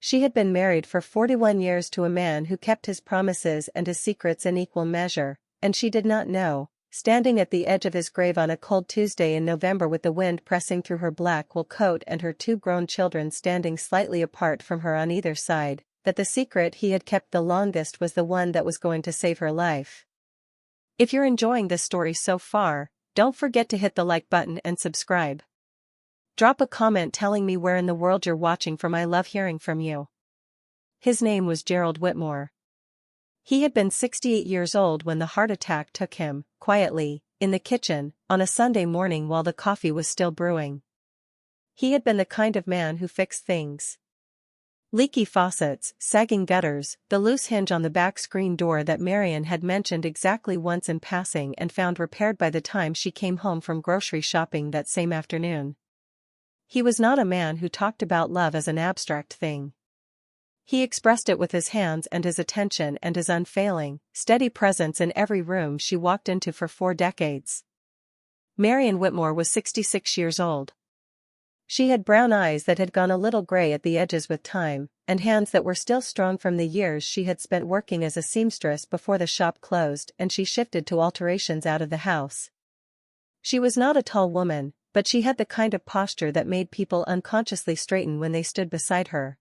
She had been married for 41 years to a man who kept his promises and his secrets in equal measure, and she did not know, standing at the edge of his grave on a cold Tuesday in November with the wind pressing through her black wool coat and her two grown children standing slightly apart from her on either side, that the secret he had kept the longest was the one that was going to save her life. If you're enjoying this story so far, don't forget to hit the like button and subscribe. Drop a comment telling me where in the world you're watching from. I love hearing from you. His name was Gerald Whitmore. He had been 68 years old when the heart attack took him, quietly, in the kitchen, on a Sunday morning while the coffee was still brewing. He had been the kind of man who fixed things. Leaky faucets, sagging gutters, the loose hinge on the back screen door that Marion had mentioned exactly once in passing and found repaired by the time she came home from grocery shopping that same afternoon. He was not a man who talked about love as an abstract thing. He expressed it with his hands and his attention and his unfailing, steady presence in every room she walked into for 4 decades. Marion Whitmore was 66 years old. She had brown eyes that had gone a little gray at the edges with time, and hands that were still strong from the years she had spent working as a seamstress before the shop closed and she shifted to alterations out of the house. She was not a tall woman, but she had the kind of posture that made people unconsciously straighten when they stood beside her.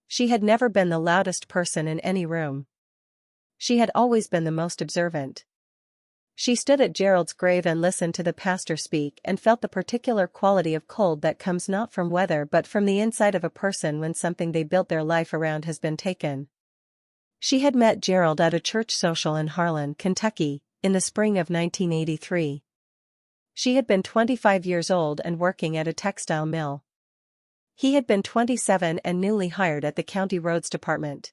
She had never been the loudest person in any room. She had always been the most observant. She stood at Gerald's grave and listened to the pastor speak and felt the particular quality of cold that comes not from weather but from the inside of a person when something they built their life around has been taken. She had met Gerald at a church social in Harlan, Kentucky, in the spring of 1983. She had been 25 years old and working at a textile mill. He had been 27 and newly hired at the county roads department.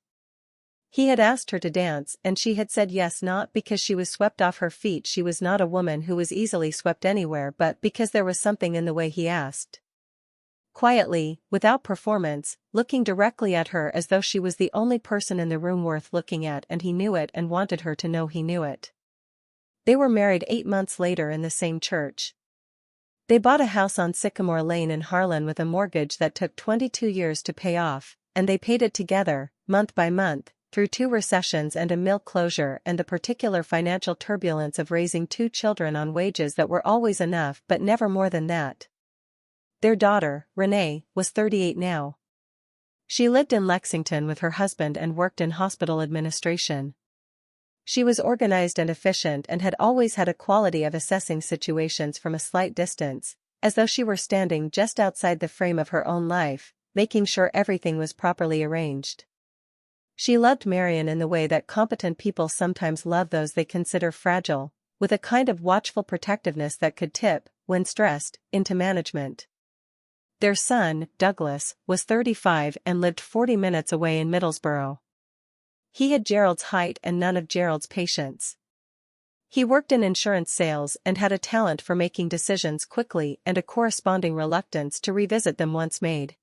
He had asked her to dance and she had said yes, not because she was swept off her feet. She was not a woman who was easily swept anywhere, but because there was something in the way he asked. Quietly, without performance, looking directly at her as though she was the only person in the room worth looking at, and he knew it and wanted her to know he knew it. They were married 8 months later in the same church. They bought a house on Sycamore Lane in Harlan with a mortgage that took 22 years to pay off, and they paid it together, month by month, through 2 recessions and a mill closure and the particular financial turbulence of raising 2 children on wages that were always enough but never more than that. Their daughter, Renee, was 38 now. She lived in Lexington with her husband and worked in hospital administration. She was organized and efficient and had always had a quality of assessing situations from a slight distance, as though she were standing just outside the frame of her own life, making sure everything was properly arranged. She loved Marion in the way that competent people sometimes love those they consider fragile, with a kind of watchful protectiveness that could tip, when stressed, into management. Their son, Douglas, was 35 and lived 40 minutes away in Middlesboro. He had Gerald's height and none of Gerald's patience. He worked in insurance sales and had a talent for making decisions quickly and a corresponding reluctance to revisit them once made.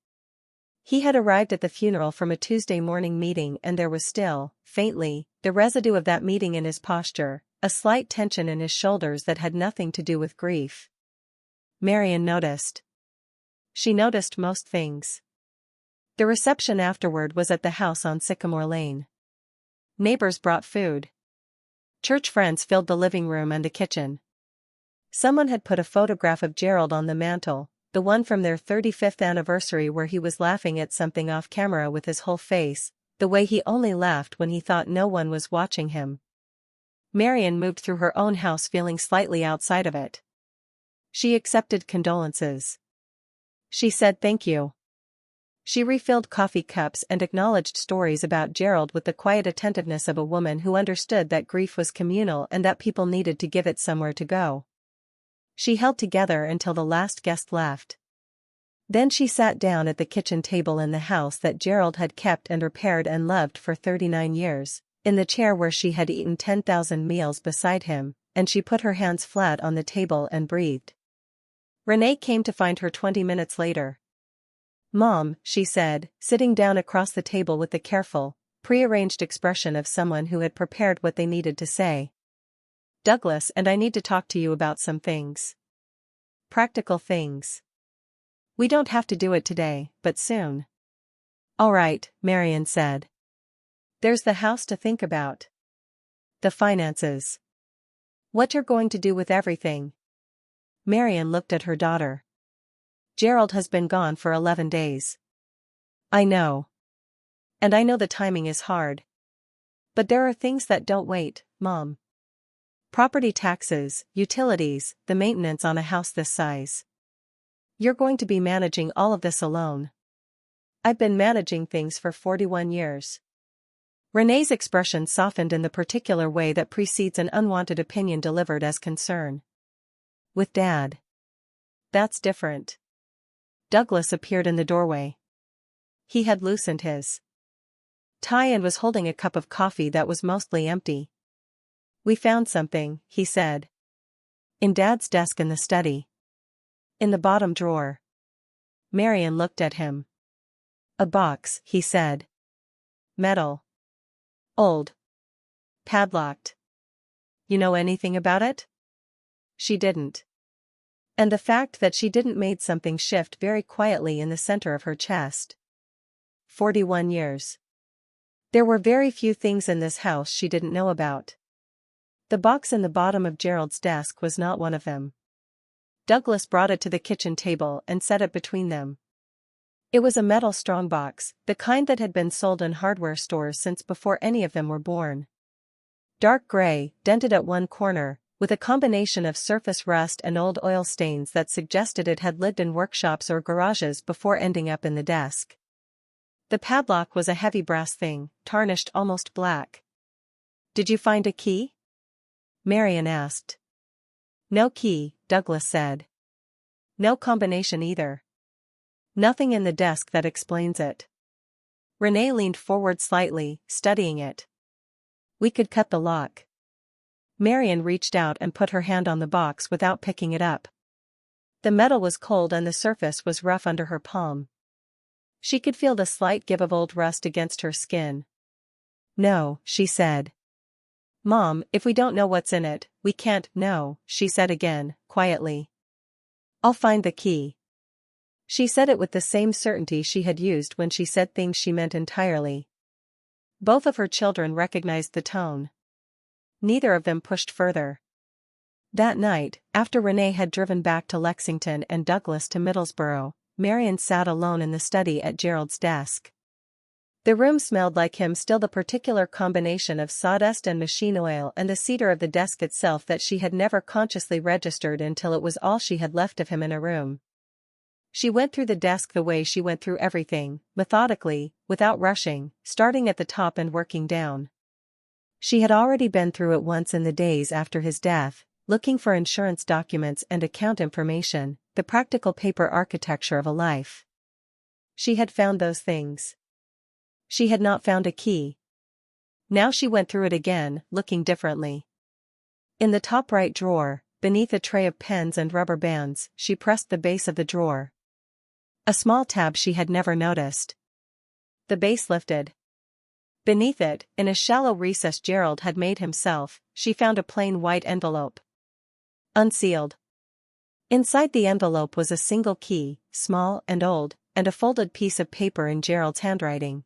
He had arrived at the funeral from a Tuesday morning meeting and there was still, faintly, the residue of that meeting in his posture, a slight tension in his shoulders that had nothing to do with grief. Marion noticed. She noticed most things. The reception afterward was at the house on Sycamore Lane. Neighbors brought food. Church friends filled the living room and the kitchen. Someone had put a photograph of Gerald on the mantel, the one from their 35th anniversary where he was laughing at something off camera with his whole face, the way he only laughed when he thought no one was watching him. Marion moved through her own house feeling slightly outside of it. She accepted condolences. She said thank you. She refilled coffee cups and acknowledged stories about Gerald with the quiet attentiveness of a woman who understood that grief was communal and that people needed to give it somewhere to go. She held together until the last guest left. Then she sat down at the kitchen table in the house that Gerald had kept and repaired and loved for 39 years, in the chair where she had eaten 10,000 meals beside him, and she put her hands flat on the table and breathed. Renee came to find her 20 minutes later. "Mom," she said, sitting down across the table with the careful, prearranged expression of someone who had prepared what they needed to say. "Douglas and I need to talk to you about some things. Practical things. We don't have to do it today, but soon. All right, Marion said. There's the house to think about. The finances. What you're going to do with everything. Marion looked at her daughter. Gerald has been gone for 11 days. I know. And I know the timing is hard. But there are things that don't wait, Mom. Property taxes, utilities, the maintenance on a house this size. You're going to be managing all of this alone. I've been managing things for 41 years. Renee's expression softened in the particular way that precedes an unwanted opinion delivered as concern. With Dad. That's different. Douglas appeared in the doorway. He had loosened his tie and was holding a cup of coffee that was mostly empty. We found something, he said. In Dad's desk in the study. In the bottom drawer. Marion looked at him. A box, he said. Metal. Old. Padlocked. You know anything about it? She didn't. And the fact that she didn't made something shift very quietly in the center of her chest. 41 years. There were very few things in this house she didn't know about. The box in the bottom of Gerald's desk was not one of them. Douglas brought it to the kitchen table and set it between them. It was a metal strongbox, the kind that had been sold in hardware stores since before any of them were born. Dark gray, dented at one corner, with a combination of surface rust and old oil stains that suggested it had lived in workshops or garages before ending up in the desk. The padlock was a heavy brass thing, tarnished almost black. Did you find a key? Marion asked. No key, Douglas said. No combination either. Nothing in the desk that explains it. Renee leaned forward slightly, studying it. We could cut the lock. Marion reached out and put her hand on the box without picking it up. The metal was cold and the surface was rough under her palm. She could feel the slight give of old rust against her skin. No, she said. Mom, if we don't know what's in it, we can't know, she said again, quietly. I'll find the key. She said it with the same certainty she had used when she said things she meant entirely. Both of her children recognized the tone. Neither of them pushed further. That night, after Renee had driven back to Lexington and Douglas to Middlesbrough, Marion sat alone in the study at Gerald's desk. The room smelled like him, still the particular combination of sawdust and machine oil and the cedar of the desk itself that she had never consciously registered until it was all she had left of him in a room. She went through the desk the way she went through everything, methodically, without rushing, starting at the top and working down. She had already been through it once in the days after his death, looking for insurance documents and account information, the practical paper architecture of a life. She had found those things. She had not found a key. Now she went through it again, looking differently. In the top right drawer, beneath a tray of pens and rubber bands, she pressed the base of the drawer. A small tab she had never noticed. The base lifted. Beneath it, in a shallow recess Gerald had made himself, she found a plain white envelope. Unsealed. Inside the envelope was a single key, small and old, and a folded piece of paper in Gerald's handwriting.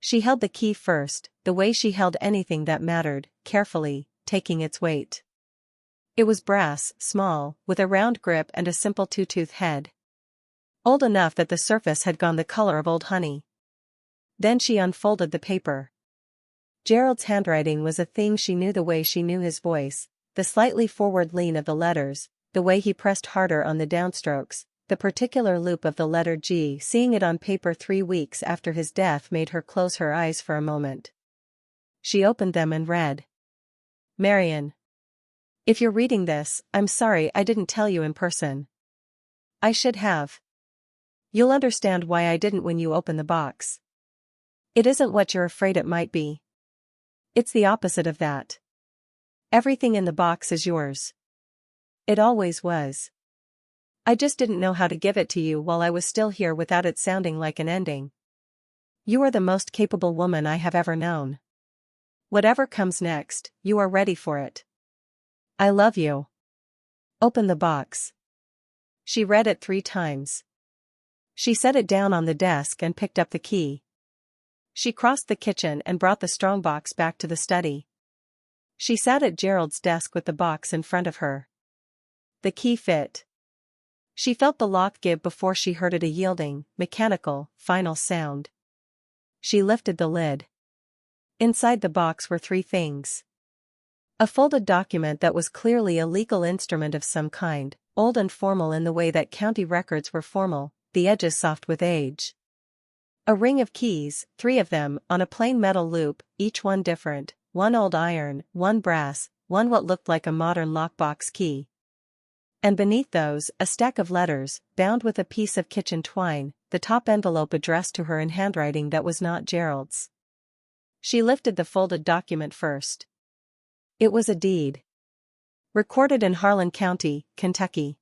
She held the key first, the way she held anything that mattered, carefully, taking its weight. It was brass, small, with a round grip and a simple two-tooth head. Old enough that the surface had gone the color of old honey. Then she unfolded the paper. Gerald's handwriting was a thing she knew, the way she knew his voice, the slightly forward lean of the letters, the way he pressed harder on the downstrokes, the particular loop of the letter G. Seeing it on paper 3 weeks after his death made her close her eyes for a moment. She opened them and read. Marion. If you're reading this, I'm sorry I didn't tell you in person. I should have. You'll understand why I didn't when you open the box. It isn't what you're afraid it might be. It's the opposite of that. Everything in the box is yours. It always was. I just didn't know how to give it to you while I was still here without it sounding like an ending. You are the most capable woman I have ever known. Whatever comes next, you are ready for it. I love you. Open the box. She read it 3 times. She set it down on the desk and picked up the key. She crossed the kitchen and brought the strongbox back to the study. She sat at Gerald's desk with the box in front of her. The key fit. She felt the lock give before she heard it, a yielding, mechanical, final sound. She lifted the lid. Inside the box were three things. A folded document that was clearly a legal instrument of some kind, old and formal in the way that county records were formal, the edges soft with age. A ring of keys, 3 of them, on a plain metal loop, each one different, one old iron, one brass, one what looked like a modern lockbox key. And beneath those, a stack of letters, bound with a piece of kitchen twine, the top envelope addressed to her in handwriting that was not Gerald's. She lifted the folded document first. It was a deed. Recorded in Harlan County, Kentucky.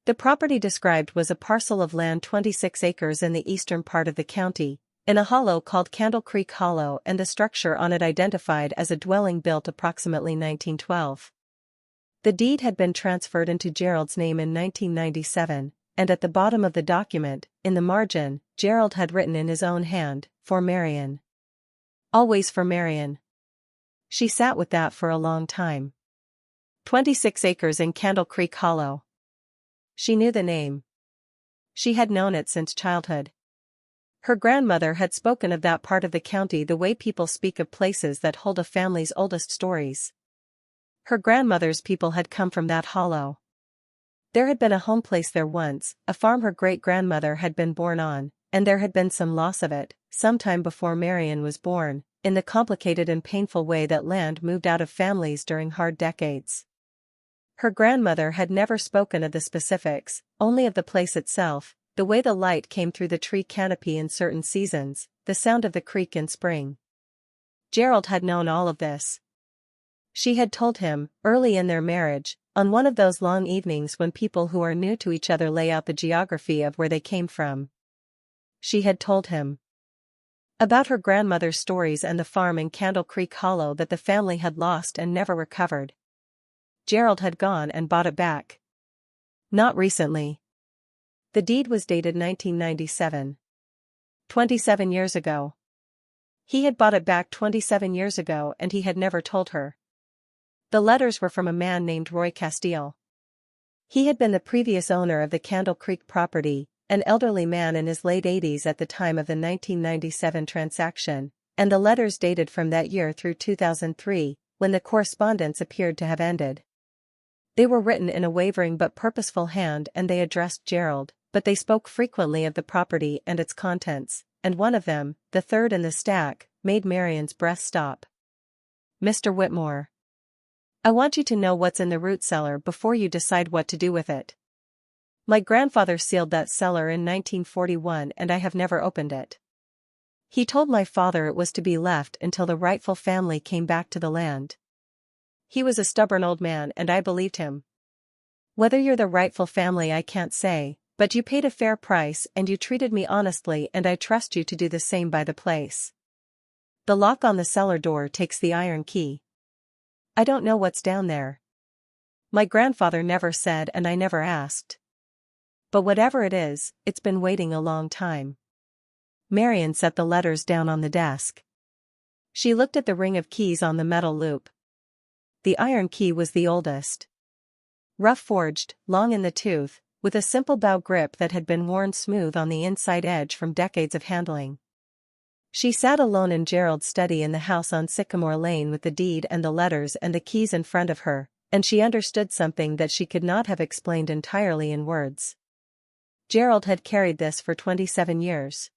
The property described was a parcel of land 26 acres in the eastern part of the county, in a hollow called Candle Creek Hollow, and the structure on it identified as a dwelling built approximately 1912. The deed had been transferred into Gerald's name in 1997, and at the bottom of the document, in the margin, Gerald had written in his own hand, "For Marion." Always for Marion. She sat with that for a long time. 26 acres in Candle Creek Hollow. She knew the name. She had known it since childhood. Her grandmother had spoken of that part of the county the way people speak of places that hold a family's oldest stories. Her grandmother's people had come from that hollow. There had been a home place there once, a farm her great-grandmother had been born on, and there had been some loss of it, sometime before Marion was born, in the complicated and painful way that land moved out of families during hard decades. Her grandmother had never spoken of the specifics, only of the place itself, the way the light came through the tree canopy in certain seasons, the sound of the creek in spring. Gerald had known all of this. She had told him, early in their marriage, on one of those long evenings when people who are new to each other lay out the geography of where they came from. She had told him about her grandmother's stories and the farm in Candle Creek Hollow that the family had lost and never recovered. Gerald had gone and bought it back. Not recently. The deed was dated 1997. 27 years ago. He had bought it back 27 years ago and he had never told her. The letters were from a man named Roy Castile. He had been the previous owner of the Candle Creek property, an elderly man in his late 80s at the time of the 1997 transaction, and the letters dated from that year through 2003, when the correspondence appeared to have ended. They were written in a wavering but purposeful hand and they addressed Gerald, but they spoke frequently of the property and its contents, and one of them, the third in the stack, made Marion's breath stop. Mr. Whitmore. I want you to know what's in the root cellar before you decide what to do with it. My grandfather sealed that cellar in 1941 and I have never opened it. He told my father it was to be left until the rightful family came back to the land. He was a stubborn old man and I believed him. Whether you're the rightful family I can't say, but you paid a fair price and you treated me honestly and I trust you to do the same by the place. The lock on the cellar door takes the iron key. I don't know what's down there. My grandfather never said and I never asked. But whatever it is, it's been waiting a long time. Marion set the letters down on the desk. She looked at the ring of keys on the metal loop. The iron key was the oldest. Rough forged, long in the tooth, with a simple bow grip that had been worn smooth on the inside edge from decades of handling. She sat alone in Gerald's study in the house on Sycamore Lane with the deed and the letters and the keys in front of her, and she understood something that she could not have explained entirely in words. Gerald had carried this for 27 years.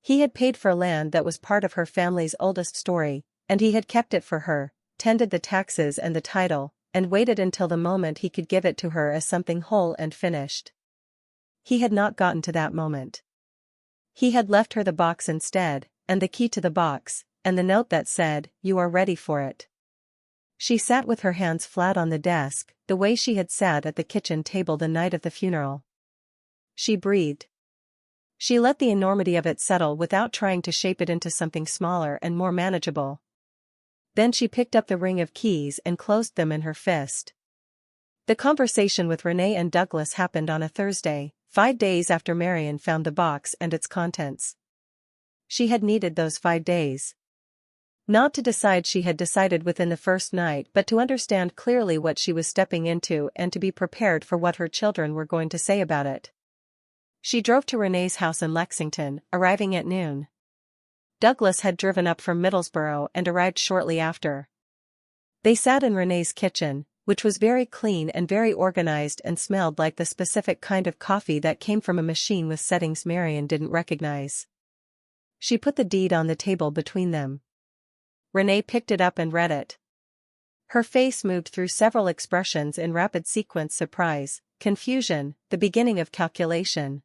He had paid for land that was part of her family's oldest story, and he had kept it for her, tended the taxes and the title, and waited until the moment he could give it to her as something whole and finished. He had not gotten to that moment. He had left her the box instead, and the key to the box, and the note that said, "You are ready for it." She sat with her hands flat on the desk, the way she had sat at the kitchen table the night of the funeral. She breathed. She let the enormity of it settle without trying to shape it into something smaller and more manageable. Then she picked up the ring of keys and closed them in her fist. The conversation with Renee and Douglas happened on a Thursday, 5 days after Marion found the box and its contents. She had needed those 5 days. Not to decide she had decided within the first night, but to understand clearly what she was stepping into and to be prepared for what her children were going to say about it. She drove to Renee's house in Lexington, arriving at noon. Douglas had driven up from Middlesbrough and arrived shortly after. They sat in Renee's kitchen, which was very clean and very organized and smelled like the specific kind of coffee that came from a machine with settings Marion didn't recognize. She put the deed on the table between them. Renee picked it up and read it. Her face moved through several expressions in rapid sequence: surprise, confusion, the beginning of calculation.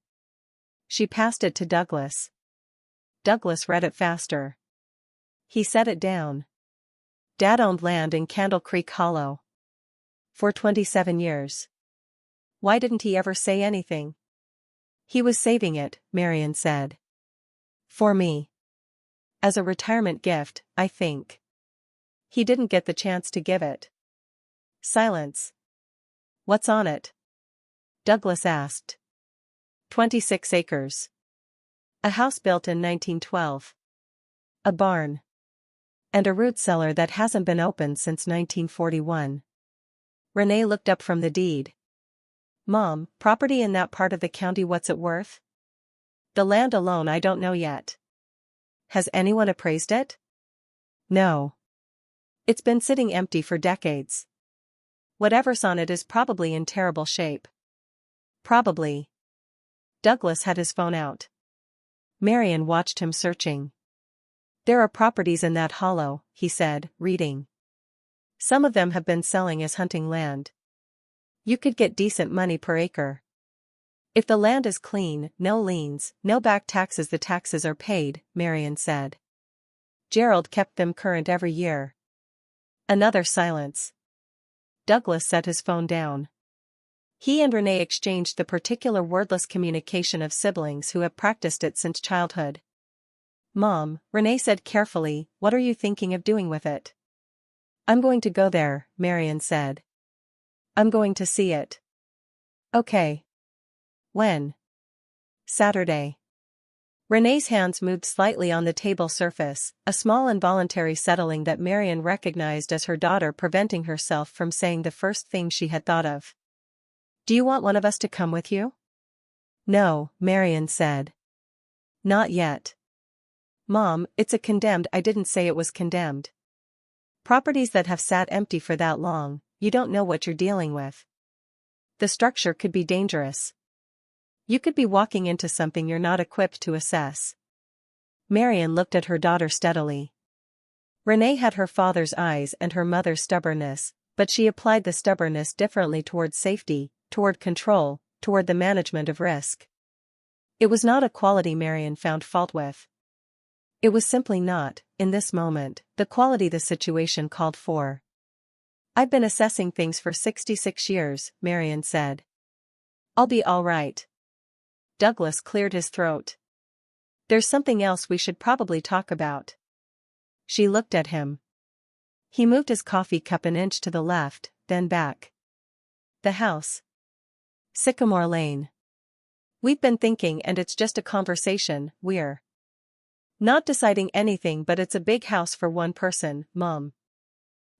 She passed it to Douglas. Douglas read it faster. He set it down. Dad owned land in Candle Creek Hollow. For 27 years. Why didn't he ever say anything? He was saving it, Marion said. For me. As a retirement gift, I think. He didn't get the chance to give it. Silence. What's on it? Douglas asked. 26 acres. A house built in 1912. A barn. And a root cellar that hasn't been opened since 1941. Renee looked up from the deed. Mom, property in that part of the county, what's it worth? The land alone I don't know yet. Has anyone appraised it? No. It's been sitting empty for decades. Whatever's on it is probably in terrible shape. Probably. Douglas had his phone out. Marion watched him searching. There are properties in that hollow, he said, reading. Some of them have been selling as hunting land. You could get decent money per acre. If the land is clean, no liens, no back taxes, the taxes are paid, Marion said. Gerald kept them current every year. Another silence. Douglas set his phone down. He and Renee exchanged the particular wordless communication of siblings who have practiced it since childhood. Mom, Renee said carefully, what are you thinking of doing with it? I'm going to go there, Marion said. I'm going to see it. Okay. When? Saturday. Renee's hands moved slightly on the table surface, a small involuntary settling that Marion recognized as her daughter preventing herself from saying the first thing she had thought of. Do you want one of us to come with you? No, Marion said. Not yet. Mom, it's a condemned. I didn't say it was condemned. Properties that have sat empty for that long, you don't know what you're dealing with. The structure could be dangerous. You could be walking into something you're not equipped to assess. Marion looked at her daughter steadily. Renee had her father's eyes and her mother's stubbornness, but she applied the stubbornness differently toward safety, toward control, toward the management of risk. It was not a quality Marion found fault with. It was simply not, in this moment, the quality the situation called for. I've been assessing things for 66 years, Marion said. I'll be all right. Douglas cleared his throat. There's something else we should probably talk about. She looked at him. He moved his coffee cup an inch to the left, then back. The house. Sycamore Lane. We've been thinking, and it's just a conversation, we're not deciding anything, but it's a big house for one person, Mom.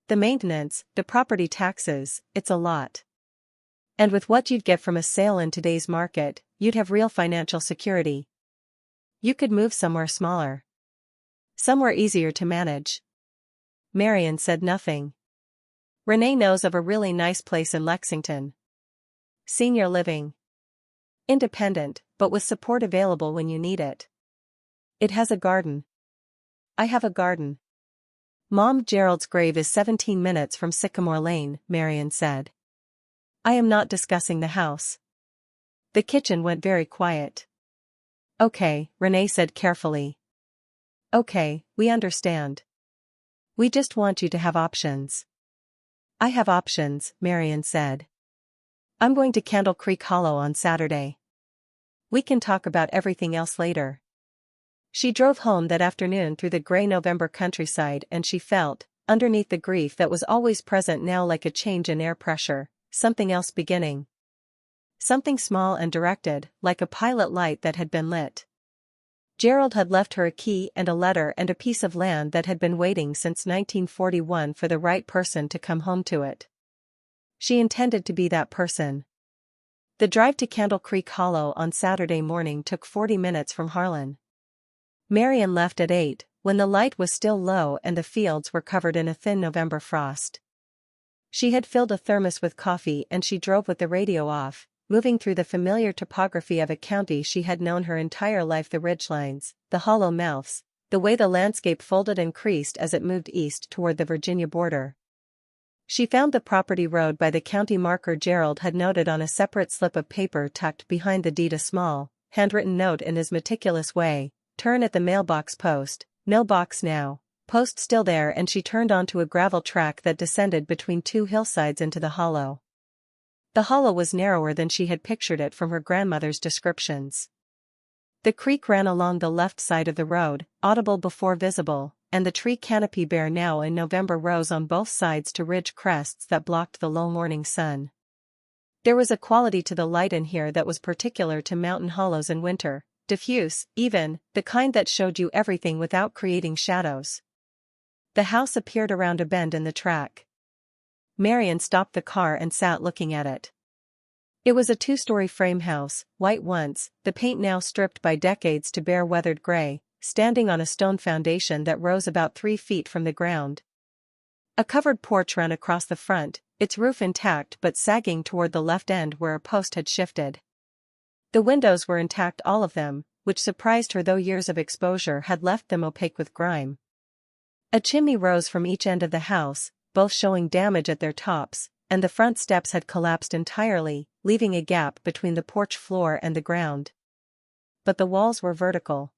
The maintenance, the property taxes, it's a lot. And with what you'd get from a sale in today's market, you'd have real financial security. You could move somewhere smaller. Somewhere easier to manage. Marion said nothing. Renee knows of a really nice place in Lexington. Senior living. Independent, but with support available when you need it. It has a garden. I have a garden. Mom, Gerald's grave is 17 minutes from Sycamore Lane, Marion said. I am not discussing the house. The kitchen went very quiet. Okay, Renee said carefully. Okay, we understand. We just want you to have options. I have options, Marion said. I'm going to Candle Creek Hollow on Saturday. We can talk about everything else later. She drove home that afternoon through the gray November countryside, and she felt, underneath the grief that was always present now like a change in air pressure, something else beginning. Something small and directed, like a pilot light that had been lit. Gerald had left her a key and a letter and a piece of land that had been waiting since 1941 for the right person to come home to it. She intended to be that person. The drive to Candle Creek Hollow on Saturday morning took 40 minutes from Harlan. Marion left at 8, when the light was still low and the fields were covered in a thin November frost. She had filled a thermos with coffee and she drove with the radio off, moving through the familiar topography of a county she had known her entire life, the ridgelines, the hollow mouths, the way the landscape folded and creased as it moved east toward the Virginia border. She found the property road by the county marker Gerald had noted on a separate slip of paper tucked behind the deed, a small, handwritten note in his meticulous way: turn at the mailbox post, no box now, post still there, and she turned onto a gravel track that descended between two hillsides into the hollow. The hollow was narrower than she had pictured it from her grandmother's descriptions. The creek ran along the left side of the road, audible before visible, and the tree canopy bare now in November rose on both sides to ridge crests that blocked the low morning sun. There was a quality to the light in here that was particular to mountain hollows in winter, diffuse, even, the kind that showed you everything without creating shadows. The house appeared around a bend in the track. Marion stopped the car and sat looking at it. It was a two-story frame house, white once, the paint now stripped by decades to bare weathered gray, standing on a stone foundation that rose about 3 feet from the ground. A covered porch ran across the front, its roof intact but sagging toward the left end where a post had shifted. The windows were intact, all of them, which surprised her, though years of exposure had left them opaque with grime. A chimney rose from each end of the house, both showing damage at their tops, and the front steps had collapsed entirely, leaving a gap between the porch floor and the ground. But the walls were vertical.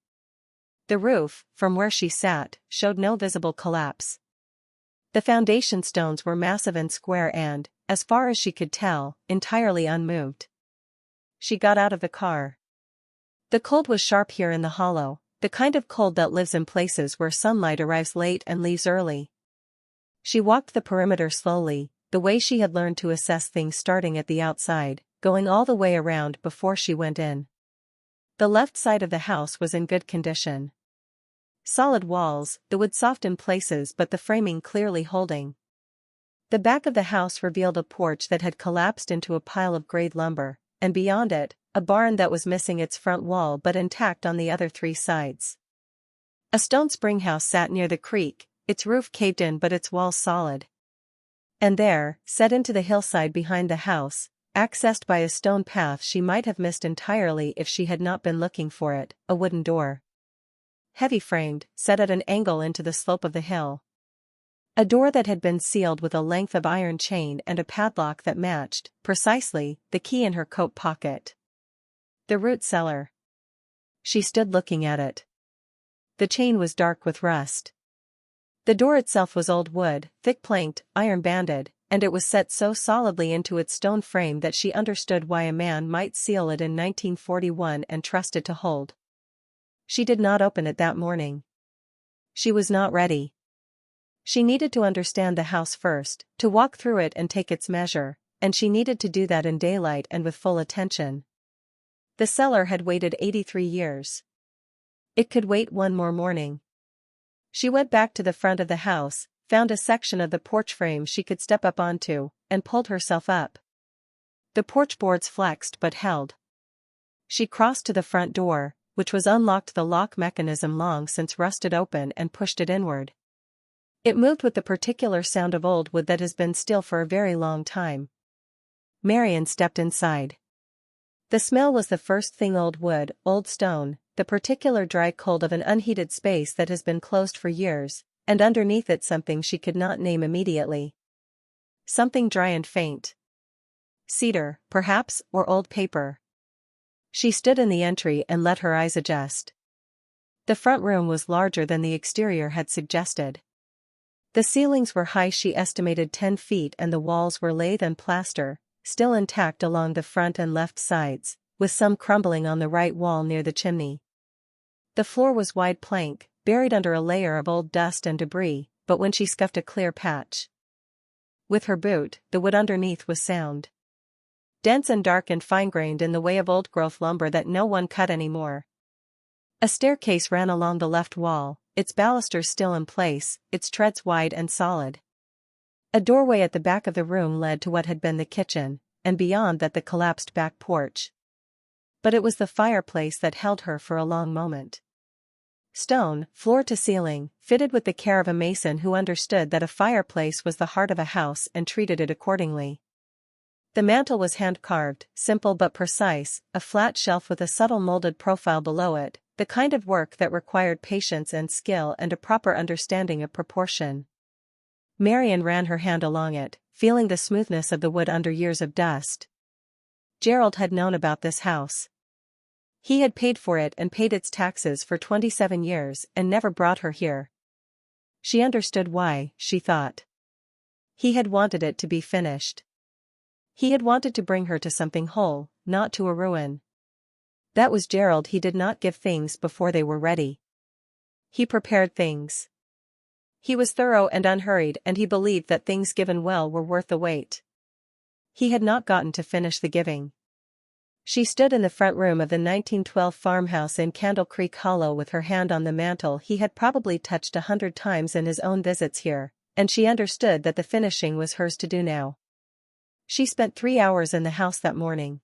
The roof, from where she sat, showed no visible collapse. The foundation stones were massive and square and, as far as she could tell, entirely unmoved. She got out of the car. The cold was sharp here in the hollow, the kind of cold that lives in places where sunlight arrives late and leaves early. She walked the perimeter slowly, the way she had learned to assess things, starting at the outside, going all the way around before she went in. The left side of the house was in good condition. Solid walls, the wood soft in places but the framing clearly holding. The back of the house revealed a porch that had collapsed into a pile of grayed lumber, and beyond it, a barn that was missing its front wall but intact on the other 3 sides. A stone springhouse sat near the creek, its roof caved in but its walls solid. And there, set into the hillside behind the house, accessed by a stone path she might have missed entirely if she had not been looking for it, a wooden door. Heavy framed, set at an angle into the slope of the hill. A door that had been sealed with a length of iron chain and a padlock that matched, precisely, the key in her coat pocket. The root cellar. She stood looking at it. The chain was dark with rust. The door itself was old wood, thick-planked, iron-banded, and it was set so solidly into its stone frame that she understood why a man might seal it in 1941 and trust it to hold. She did not open it that morning. She was not ready. She needed to understand the house first, to walk through it and take its measure, and she needed to do that in daylight and with full attention. The cellar had waited 83 years. It could wait one more morning. She went back to the front of the house, found a section of the porch frame she could step up onto, and pulled herself up. The porch boards flexed but held. She crossed to the front door, which was unlocked, the lock mechanism long since rusted open, and pushed it inward. It moved with the particular sound of old wood that has been still for a very long time. Marion stepped inside. The smell was the first thing: old wood, old stone, the particular dry cold of an unheated space that has been closed for years, and underneath it something she could not name immediately. Something dry and faint. Cedar, perhaps, or old paper. She stood in the entry and let her eyes adjust. The front room was larger than the exterior had suggested. The ceilings were high, she estimated 10 feet, and the walls were lath and plaster, still intact along the front and left sides, with some crumbling on the right wall near the chimney. The floor was wide plank, buried under a layer of old dust and debris, but when she scuffed a clear patch with her boot, the wood underneath was sound. dense and dark and fine-grained in the way of old-growth lumber that no one cut anymore. A staircase ran along the left wall, its balusters still in place, its treads wide and solid. A doorway at the back of the room led to what had been the kitchen, and beyond that the collapsed back porch. But it was the fireplace that held her for a long moment. Stone, floor to ceiling, fitted with the care of a mason who understood that a fireplace was the heart of a house and treated it accordingly. The mantel was hand-carved, simple but precise, a flat shelf with a subtle molded profile below it, the kind of work that required patience and skill and a proper understanding of proportion. Marion ran her hand along it, feeling the smoothness of the wood under years of dust. Gerald had known about this house. He had paid for it and paid its taxes for 27 years and never brought her here. She understood why, she thought. He had wanted it to be finished. He had wanted to bring her to something whole, not to a ruin. That was Gerald. He did not give things before they were ready. He prepared things. He was thorough and unhurried, and he believed that things given well were worth the wait. He had not gotten to finish the giving. She stood in the front room of the 1912 farmhouse in Candle Creek Hollow with her hand on the mantel he had probably touched 100 times in his own visits here, and she understood that the finishing was hers to do now. She spent 3 hours in the house that morning.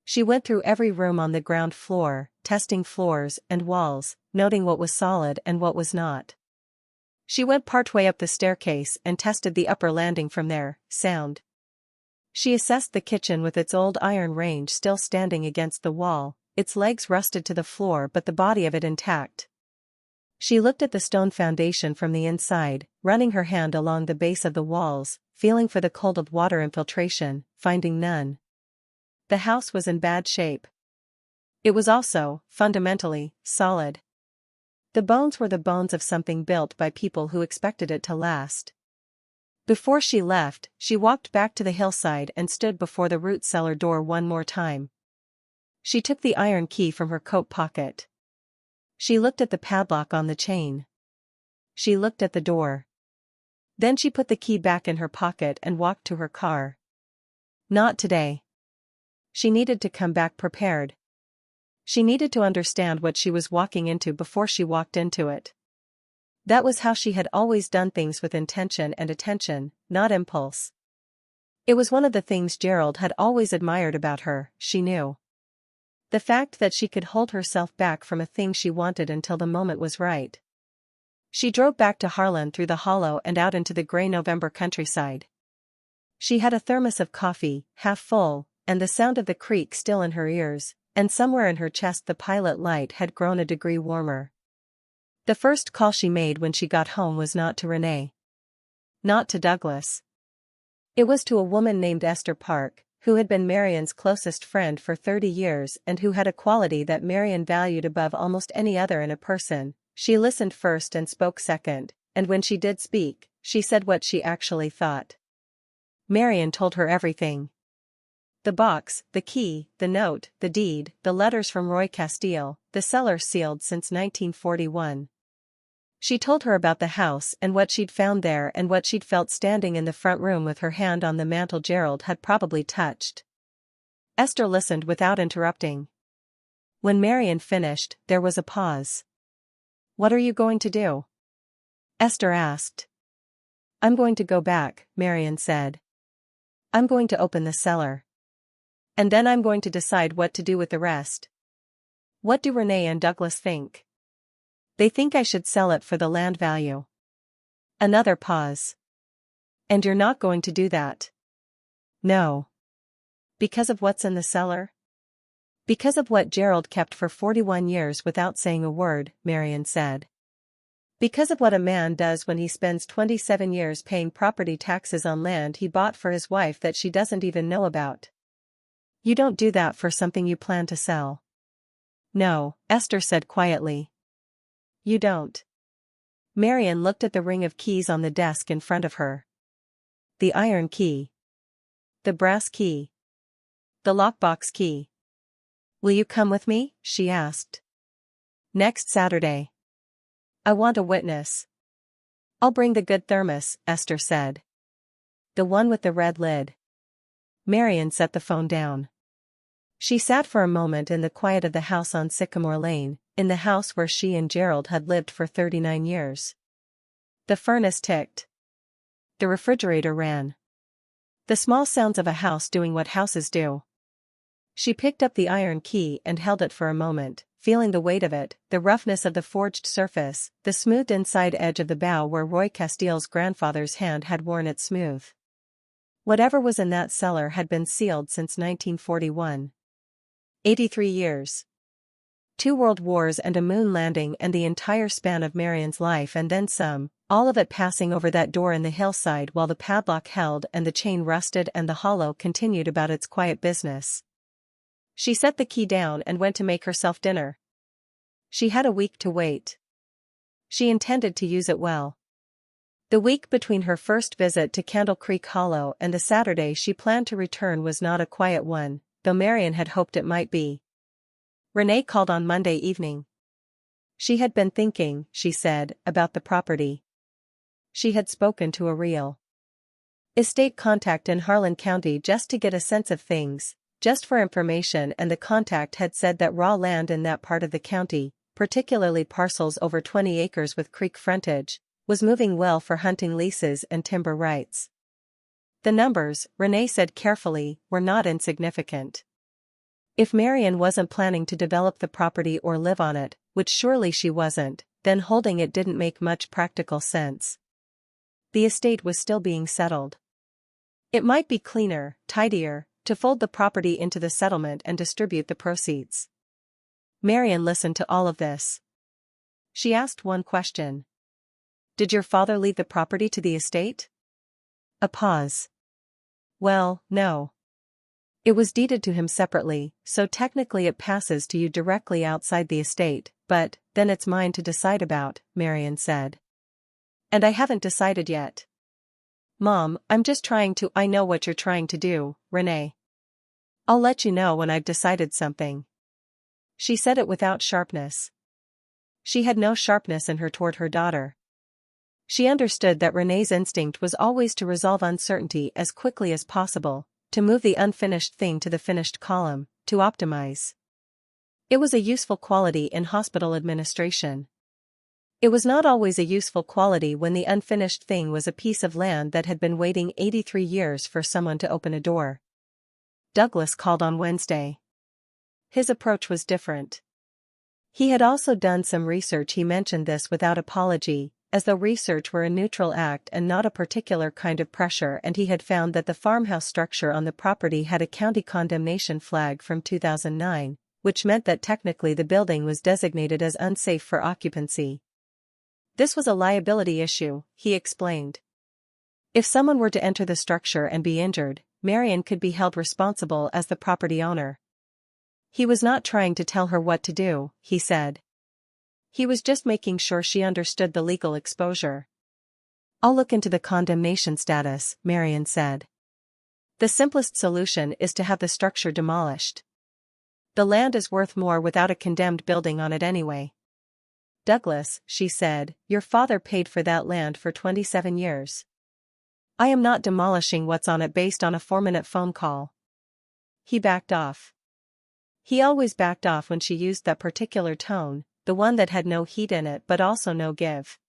She went through every room on the ground floor, testing floors and walls, noting what was solid and what was not. She went partway up the staircase and tested the upper landing from there, sound. She assessed the kitchen with its old iron range still standing against the wall, its legs rusted to the floor but the body of it intact. She looked at the stone foundation from the inside, running her hand along the base of the walls, feeling for the cold of water infiltration, finding none. The house was in bad shape. It was also, fundamentally, solid. The bones were the bones of something built by people who expected it to last. Before she left, she walked back to the hillside and stood before the root cellar door one more time. She took the iron key from her coat pocket. She looked at the padlock on the chain. She looked at the door. Then she put the key back in her pocket and walked to her car. Not today. She needed to come back prepared. She needed to understand what she was walking into before she walked into it. That was how she had always done things, with intention and attention, not impulse. It was one of the things Gerald had always admired about her, she knew. The fact that she could hold herself back from a thing she wanted until the moment was right. She drove back to Harlan through the hollow and out into the gray November countryside. She had a thermos of coffee, half full, and the sound of the creek still in her ears, and somewhere in her chest the pilot light had grown a degree warmer. The first call she made when she got home was not to Renee. Not to Douglas. It was to a woman named Esther Park, who had been Marion's closest friend for 30 years and who had a quality that Marion valued above almost any other in a person. She listened first and spoke second, and when she did speak, she said what she actually thought. Marion told her everything. The box, the key, the note, the deed, the letters from Roy Castile, the cellar sealed since 1941. She told her about the house and what she'd found there and what she'd felt standing in the front room with her hand on the mantel Gerald had probably touched. Esther listened without interrupting. When Marion finished, there was a pause. "What are you going to do?" Esther asked. "I'm going to go back," Marion said. "I'm going to open the cellar. And then I'm going to decide what to do with the rest." "What do Renee and Douglas think?" "They think I should sell it for the land value." Another pause. "And you're not going to do that?" "No." "Because of what's in the cellar?" "Because of what Gerald kept for 41 years without saying a word," Marion said. "Because of what a man does when he spends 27 years paying property taxes on land he bought for his wife that she doesn't even know about." "You don't do that for something you plan to sell." "No," Esther said quietly. "You don't." Marion looked at the ring of keys on the desk in front of her. The iron key. The brass key. The lockbox key. "Will you come with me?" she asked. "Next Saturday." "I want a witness." "I'll bring the good thermos," Esther said. "The one with the red lid." Marion set the phone down. She sat for a moment in the quiet of the house on Sycamore Lane, in the house where she and Gerald had lived for 39 years. The furnace ticked. The refrigerator ran. The small sounds of a house doing what houses do. She picked up the iron key and held it for a moment, feeling the weight of it, the roughness of the forged surface, the smoothed inside edge of the bow where Roy Casteel's grandfather's hand had worn it smooth. Whatever was in that cellar had been sealed since 1941. 83 years. 2 world wars and a moon landing and the entire span of Marion's life and then some, all of it passing over that door in the hillside while the padlock held and the chain rusted and the hollow continued about its quiet business. She set the key down and went to make herself dinner. She had a week to wait. She intended to use it well. The week between her first visit to Candle Creek Hollow and the Saturday she planned to return was not a quiet one, though Marion had hoped it might be. Renee called on Monday evening. She had been thinking, she said, about the property. She had spoken to a real estate contact in Harlan County just to get a sense of things, just for information, and the contact had said that raw land in that part of the county, particularly parcels over 20 acres with creek frontage, was moving well for hunting leases and timber rights. The numbers, Renee said carefully, were not insignificant. If Marion wasn't planning to develop the property or live on it, which surely she wasn't, then holding it didn't make much practical sense. The estate was still being settled. It might be cleaner, tidier, to fold the property into the settlement and distribute the proceeds. Marion listened to all of this. She asked one question. Did your father leave the property to the estate? A pause. Well, no. It was deeded to him separately, so technically it passes to you directly outside the estate, but, then it's mine to decide about, Marion said. And I haven't decided yet. Mom, I'm just trying to. I know what you're trying to do, Renee. I'll let you know when I've decided something. She said it without sharpness. She had no sharpness in her toward her daughter. She understood that Renee's instinct was always to resolve uncertainty as quickly as possible, to move the unfinished thing to the finished column, to optimize. It was a useful quality in hospital administration. It was not always a useful quality when the unfinished thing was a piece of land that had been waiting 83 years for someone to open a door. Douglas called on Wednesday. His approach was different. He had also done some research. He mentioned this without apology, as though research were a neutral act and not a particular kind of pressure, and he had found that the farmhouse structure on the property had a county condemnation flag from 2009, which meant that technically the building was designated as unsafe for occupancy. This was a liability issue, he explained. If someone were to enter the structure and be injured, Marion could be held responsible as the property owner. He was not trying to tell her what to do, he said. He was just making sure she understood the legal exposure. I'll look into the condemnation status, Marion said. The simplest solution is to have the structure demolished. The land is worth more without a condemned building on it anyway. Douglas, she said, your father paid for that land for 27 years. I am not demolishing what's on it based on a 4-minute phone call. He backed off. He always backed off when she used that particular tone, the one that had no heat in it but also no give.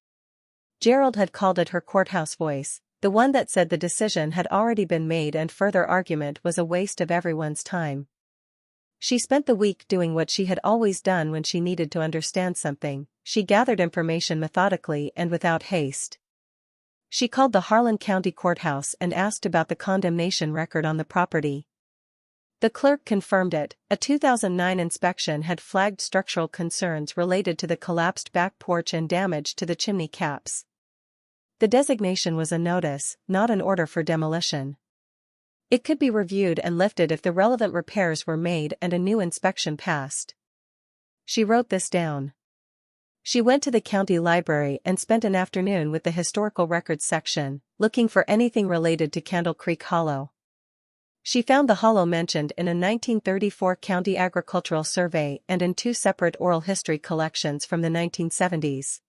Gerald had called it her courthouse voice, the one that said the decision had already been made and further argument was a waste of everyone's time. She spent the week doing what she had always done when she needed to understand something. She gathered information methodically and without haste. She called the Harlan County Courthouse and asked about the condemnation record on the property. The clerk confirmed it. A 2009 inspection had flagged structural concerns related to the collapsed back porch and damage to the chimney caps. The designation was a notice, not an order for demolition. It could be reviewed and lifted if the relevant repairs were made and a new inspection passed. She wrote this down. She went to the county library and spent an afternoon with the historical records section, looking for anything related to Candle Creek Hollow. She found the hollow mentioned in a 1934 county agricultural survey and in 2 separate oral history collections from the 1970s.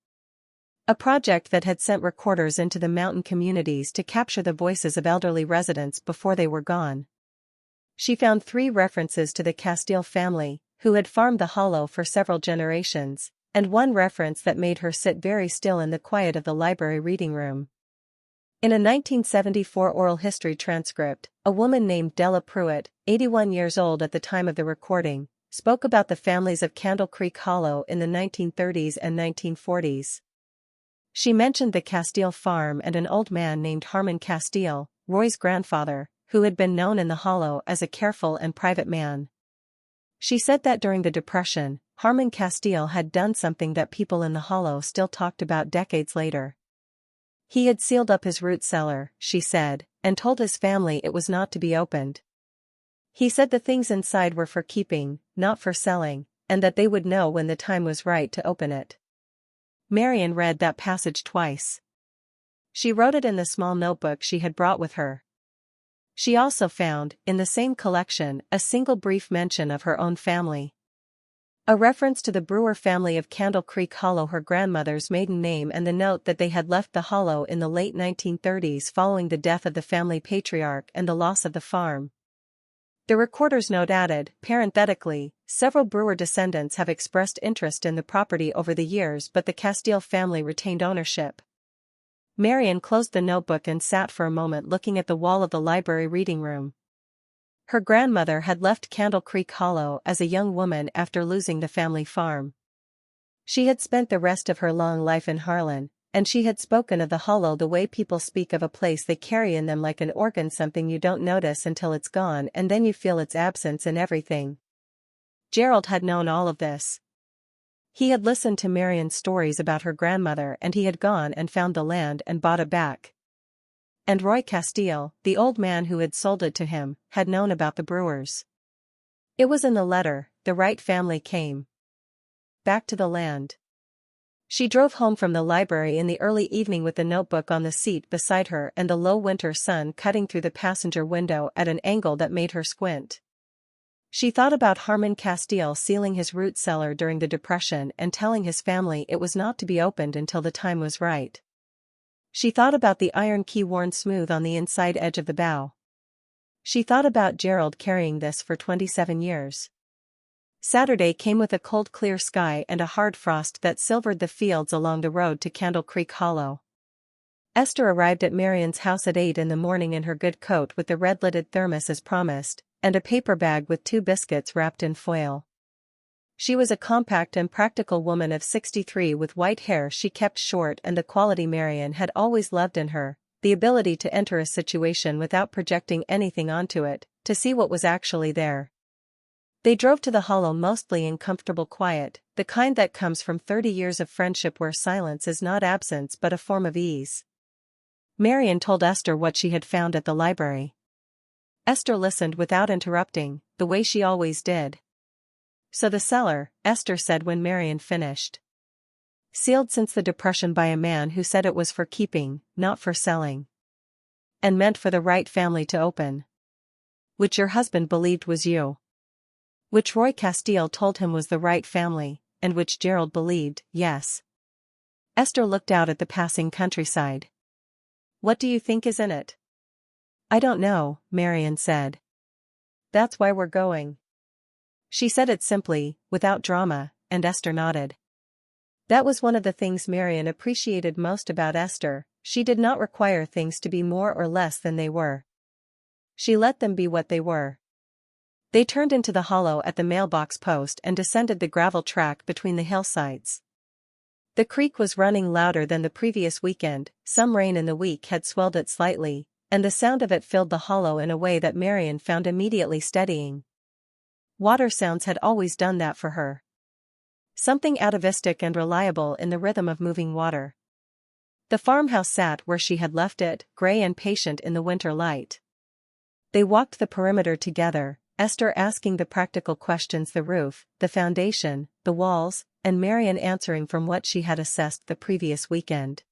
A project that had sent recorders into the mountain communities to capture the voices of elderly residents before they were gone. She found 3 references to the Castile family, who had farmed the hollow for several generations, and 1 reference that made her sit very still in the quiet of the library reading room. In a 1974 oral history transcript, a woman named Della Pruitt, 81 years old at the time of the recording, spoke about the families of Candle Creek Hollow in the 1930s and 1940s. She mentioned the Castile farm and an old man named Harmon Castile, Roy's grandfather, who had been known in the hollow as a careful and private man. She said that during the Depression, Harmon Castile had done something that people in the hollow still talked about decades later. He had sealed up his root cellar, she said, and told his family it was not to be opened. He said the things inside were for keeping, not for selling, and that they would know when the time was right to open it. Marion read that passage twice. She wrote it in the small notebook she had brought with her. She also found, in the same collection, a single brief mention of her own family. A reference to the Brewer family of Candle Creek Hollow, her grandmother's maiden name, and the note that they had left the hollow in the late 1930s following the death of the family patriarch and the loss of the farm. The recorder's note added, parenthetically, several Brewer descendants have expressed interest in the property over the years, but the Castile family retained ownership. Marion closed the notebook and sat for a moment looking at the wall of the library reading room. Her grandmother had left Candle Creek Hollow as a young woman after losing the family farm. She had spent the rest of her long life in Harlan, and she had spoken of the hollow the way people speak of a place they carry in them, like an organ, something you don't notice until it's gone and then you feel its absence in everything. Gerald had known all of this. He had listened to Marion's stories about her grandmother, and he had gone and found the land and bought it back. And Roy Castile, the old man who had sold it to him, had known about the Brewers. It was in the letter, the right family came back to the land. She drove home from the library in the early evening with the notebook on the seat beside her and the low winter sun cutting through the passenger window at an angle that made her squint. She thought about Harmon Castile sealing his root cellar during the Depression and telling his family it was not to be opened until the time was right. She thought about the iron key worn smooth on the inside edge of the bow. She thought about Gerald carrying this for 27 years. Saturday came with a cold clear sky and a hard frost that silvered the fields along the road to Candle Creek Hollow. Esther arrived at Marion's house at 8 in the morning in her good coat with the red-lidded thermos as promised, and a paper bag with 2 biscuits wrapped in foil. She was a compact and practical woman of 63 with white hair she kept short, and the quality Marion had always loved in her, the ability to enter a situation without projecting anything onto it, to see what was actually there. They drove to the hollow mostly in comfortable quiet, the kind that comes from 30 years of friendship where silence is not absence but a form of ease. Marion told Esther what she had found at the library. Esther listened without interrupting, the way she always did. So the cellar, Esther said when Marion finished. Sealed since the Depression by a man who said it was for keeping, not for selling. And meant for the right family to open. Which your husband believed was you. Which Roy Castile told him was the right family, and which Gerald believed, yes. Esther looked out at the passing countryside. What do you think is in it? I don't know, Marion said. That's why we're going. She said it simply, without drama, and Esther nodded. That was one of the things Marion appreciated most about Esther. She did not require things to be more or less than they were. She let them be what they were. They turned into the hollow at the mailbox post and descended the gravel track between the hillsides. The creek was running louder than the previous weekend, some rain in the week had swelled it slightly, and the sound of it filled the hollow in a way that Marion found immediately steadying. Water sounds had always done that for her. Something atavistic and reliable in the rhythm of moving water. The farmhouse sat where she had left it, gray and patient in the winter light. They walked the perimeter together, Esther asking the practical questions: the roof, the foundation, the walls, and Marion answering from what she had assessed the previous weekend.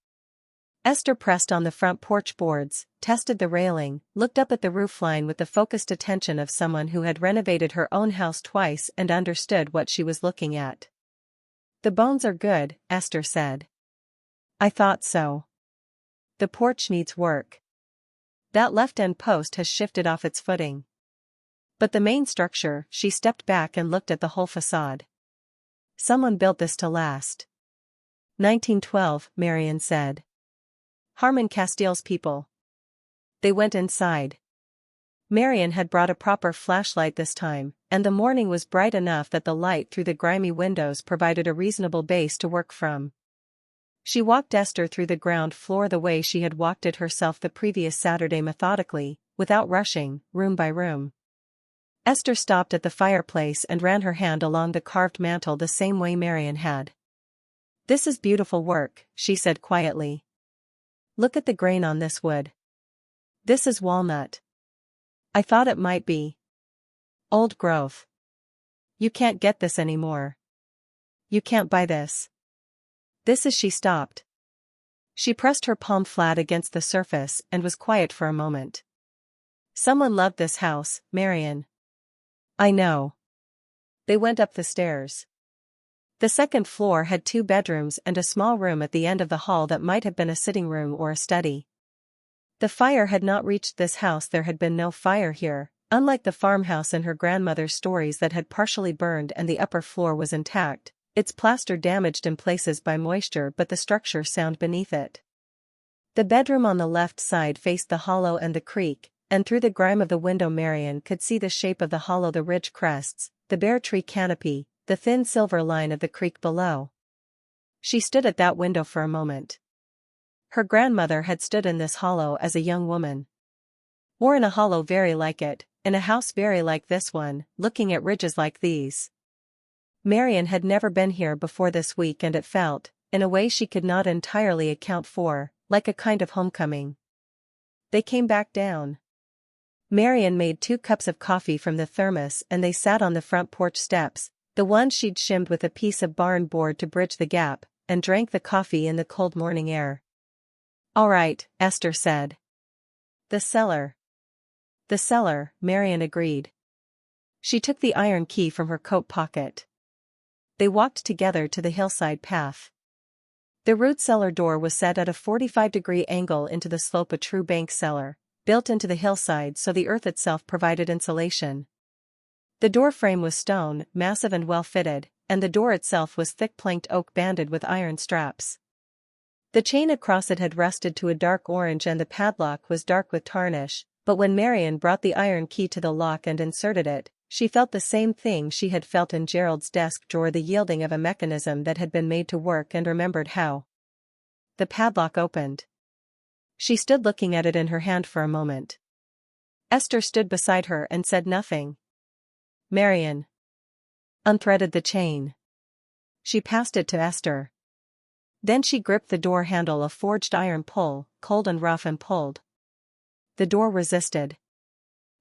Esther pressed on the front porch boards, tested the railing, looked up at the roofline with the focused attention of someone who had renovated her own house twice and understood what she was looking at. The bones are good, Esther said. I thought so. The porch needs work. That left end post has shifted off its footing. But the main structure, she stepped back and looked at the whole facade. Someone built this to last. 1912, Marion said. Harmon Castile's people. They went inside. Marion had brought a proper flashlight this time, and the morning was bright enough that the light through the grimy windows provided a reasonable base to work from. She walked Esther through the ground floor the way she had walked it herself the previous Saturday, methodically, without rushing, room by room. Esther stopped at the fireplace and ran her hand along the carved mantel the same way Marion had. "This is beautiful work," she said quietly. "Look at the grain on this wood. This is walnut. I thought it might be old growth. You can't get this anymore. You can't buy this. This is..." She stopped. She pressed her palm flat against the surface and was quiet for a moment. "Someone loved this house, Marion." "I know." They went up the stairs. The second floor had 2 bedrooms and a small room at the end of the hall that might have been a sitting room or a study. The fire had not reached this house. There had been no fire here, unlike the farmhouse in her grandmother's stories that had partially burned and the upper floor was intact, its plaster damaged in places by moisture but the structure sound beneath it. The bedroom on the left side faced the hollow and the creek, and through the grime of the window Marion could see the shape of the hollow, the ridge crests, the bare tree canopy, the thin silver line of the creek below. She stood at that window for a moment. Her grandmother had stood in this hollow as a young woman. Or in a hollow very like it, in a house very like this one, looking at ridges like these. Marion had never been here before this week, and it felt, in a way she could not entirely account for, like a kind of homecoming. They came back down. Marion made 2 cups of coffee from the thermos and they sat on the front porch steps, the one she'd shimmed with a piece of barn board to bridge the gap, and drank the coffee in the cold morning air. "All right," Esther said. "The cellar." "The cellar," Marion agreed. She took the iron key from her coat pocket. They walked together to the hillside path. The root cellar door was set at a 45-degree angle into the slope, a true bank cellar, built into the hillside so the earth itself provided insulation. The door frame was stone, massive and well fitted, and the door itself was thick planked oak banded with iron straps. The chain across it had rusted to a dark orange and the padlock was dark with tarnish, but when Marion brought the iron key to the lock and inserted it, she felt the same thing she had felt in Gerald's desk drawer, the yielding of a mechanism that had been made to work, and remembered how. The padlock opened. She stood looking at it in her hand for a moment. Esther stood beside her and said nothing. Marion unthreaded the chain. She passed it to Esther. Then she gripped the door handle, a forged iron pull, cold and rough, and pulled. The door resisted.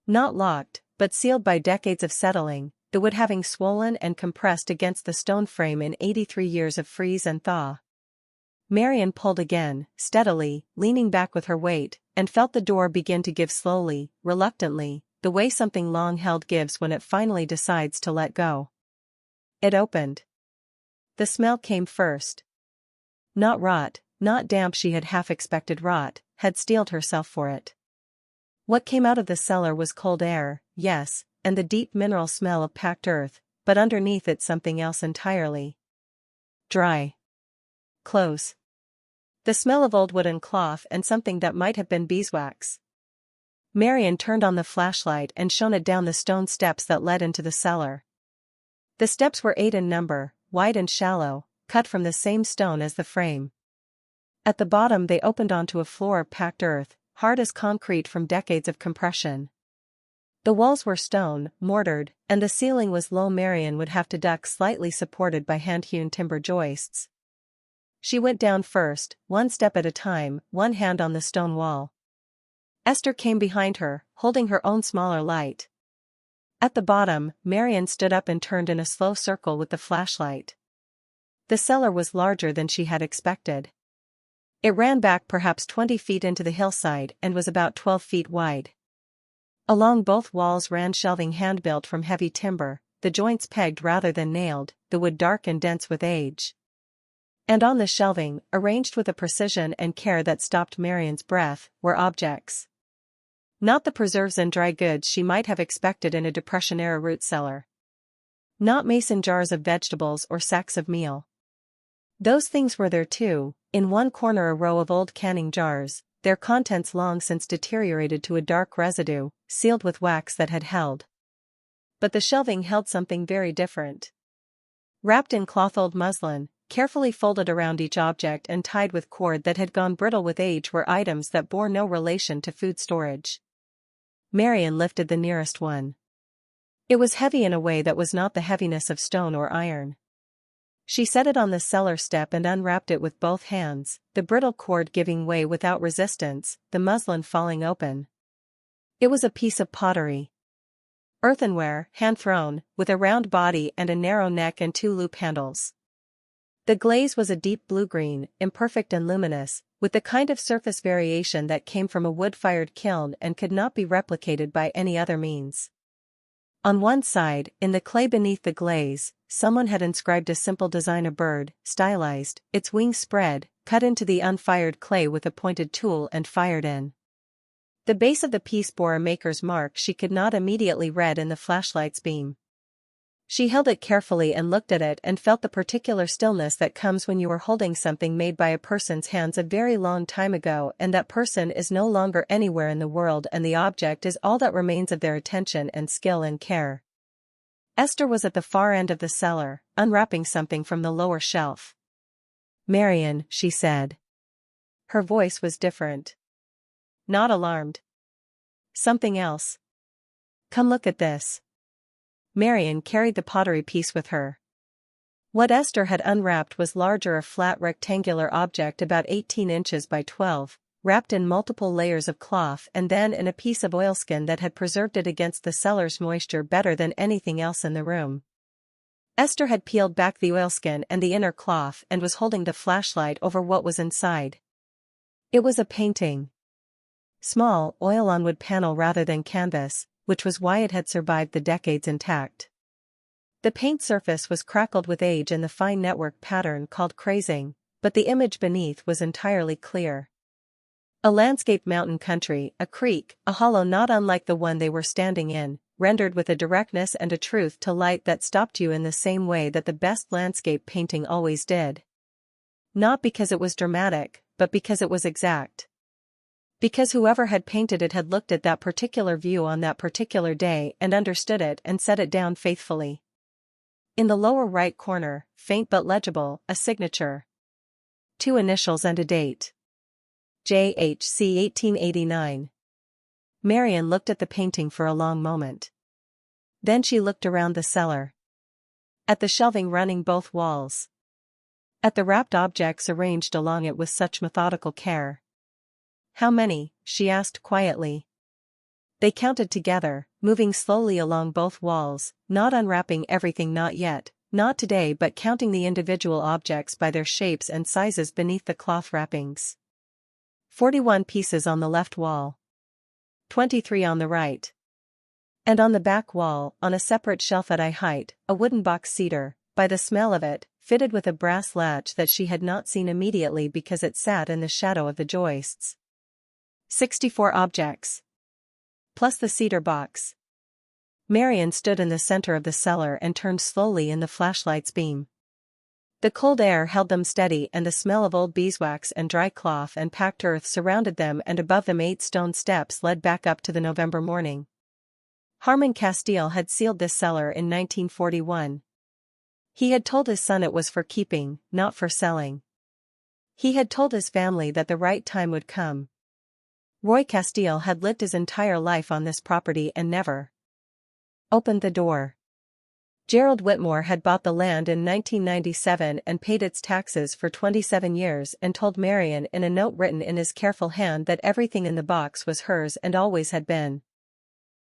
Not locked, but sealed by decades of settling, the wood having swollen and compressed against the stone frame in 83 years of freeze and thaw. Marion pulled again, steadily, leaning back with her weight, and felt the door begin to give slowly, reluctantly, the way something long-held gives when it finally decides to let go. It opened. The smell came first. Not rot, not damp. She had half expected rot, had steeled herself for it. What came out of the cellar was cold air, yes, and the deep mineral smell of packed earth, but underneath it something else entirely. Dry. Close. The smell of old wood and cloth, and something that might have been beeswax. Marion turned on the flashlight and shone it down the stone steps that led into the cellar. The steps were 8 in number, wide and shallow, cut from the same stone as the frame. At the bottom they opened onto a floor of packed earth, hard as concrete from decades of compression. The walls were stone, mortared, and the ceiling was low. Marion would have to duck slightly, supported by hand-hewn timber joists. She went down first, one step at a time, one hand on the stone wall. Esther came behind her, holding her own smaller light. At the bottom, Marion stood up and turned in a slow circle with the flashlight. The cellar was larger than she had expected. It ran back perhaps 20 feet into the hillside and was about 12 feet wide. Along both walls ran shelving hand-built from heavy timber, the joints pegged rather than nailed, the wood dark and dense with age. And on the shelving, arranged with a precision and care that stopped Marion's breath, were objects. Not the preserves and dry goods she might have expected in a Depression-era root cellar. Not mason jars of vegetables or sacks of meal. Those things were there too, in one corner a row of old canning jars, their contents long since deteriorated to a dark residue, sealed with wax that had held. But the shelving held something very different. Wrapped in cloth old muslin, carefully folded around each object and tied with cord that had gone brittle with age were items that bore no relation to food storage. Marion lifted the nearest one. It was heavy in a way that was not the heaviness of stone or iron. She set it on the cellar step and unwrapped it with both hands, the brittle cord giving way without resistance, the muslin falling open. It was a piece of pottery. Earthenware, hand-thrown, with a round body and a narrow neck and two loop handles. The glaze was a deep blue-green, imperfect and luminous, with the kind of surface variation that came from a wood-fired kiln and could not be replicated by any other means. On one side, in the clay beneath the glaze, someone had inscribed a simple design: a bird, stylized, its wings spread, cut into the unfired clay with a pointed tool and fired in. The base of the piece bore a maker's mark she could not immediately read in the flashlight's beam. She held it carefully and looked at it and felt the particular stillness that comes when you are holding something made by a person's hands a very long time ago and that person is no longer anywhere in the world and the object is all that remains of their attention and skill and care. Esther was at the far end of the cellar, unwrapping something from the lower shelf. "Marion," she said. Her voice was different. Not alarmed. Something else. "Come look at this." Marion carried the pottery piece with her. What Esther had unwrapped was larger, a flat rectangular object about 18 inches by 12, wrapped in multiple layers of cloth and then in a piece of oilskin that had preserved it against the cellar's moisture better than anything else in the room. Esther had peeled back the oilskin and the inner cloth and was holding the flashlight over what was inside. It was a painting. Small, oil-on-wood panel rather than canvas, which was why it had survived the decades intact. The paint surface was crackled with age in the fine network pattern called crazing, but the image beneath was entirely clear. A landscaped mountain country, a creek, a hollow not unlike the one they were standing in, rendered with a directness and a truth to light that stopped you in the same way that the best landscape painting always did. Not because it was dramatic, but because it was exact. Because whoever had painted it had looked at that particular view on that particular day and understood it and set it down faithfully. In the lower right corner, faint but legible, a signature. 2 initials and a date. J.H.C. 1889. Marion looked at the painting for a long moment. Then she looked around the cellar. At the shelving running both walls. At the wrapped objects arranged along it with such methodical care. "How many?" she asked quietly. They counted together, moving slowly along both walls, not unwrapping everything, not yet, not today, but counting the individual objects by their shapes and sizes beneath the cloth wrappings. 41 pieces on the left wall. 23 on the right. And on the back wall, on a separate shelf at eye height, a wooden box cedar, by the smell of it, fitted with a brass latch that she had not seen immediately because it sat in the shadow of the joists. 64 objects. Plus the cedar box. Marion stood in the center of the cellar and turned slowly in the flashlight's beam. The cold air held them steady and the smell of old beeswax and dry cloth and packed earth surrounded them, and above them 8 stone steps led back up to the November morning. Harmon Castile had sealed this cellar in 1941. He had told his son it was for keeping, not for selling. He had told his family that the right time would come. Roy Castile had lived his entire life on this property and never opened the door. Gerald Whitmore had bought the land in 1997 and paid its taxes for 27 years and told Marion in a note written in his careful hand that everything in the box was hers and always had been.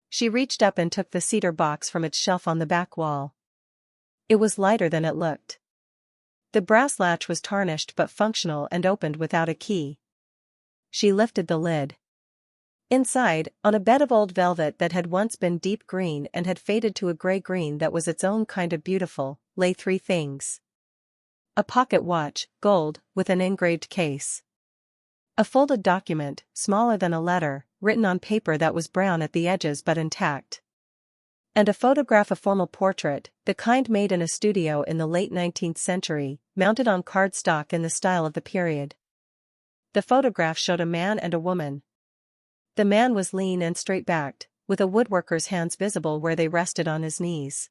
She reached up and took the cedar box from its shelf on the back wall. It was lighter than it looked. The brass latch was tarnished but functional and opened without a key. She lifted the lid. Inside, on a bed of old velvet that had once been deep green and had faded to a gray-green that was its own kind of beautiful, lay 3 things. A pocket watch, gold, with an engraved case. A folded document, smaller than a letter, written on paper that was brown at the edges but intact. And a photograph, a formal portrait, the kind made in a studio in the late 19th century, mounted on cardstock in the style of the period. The photograph showed a man and a woman. The man was lean and straight-backed, with a woodworker's hands visible where they rested on his knees.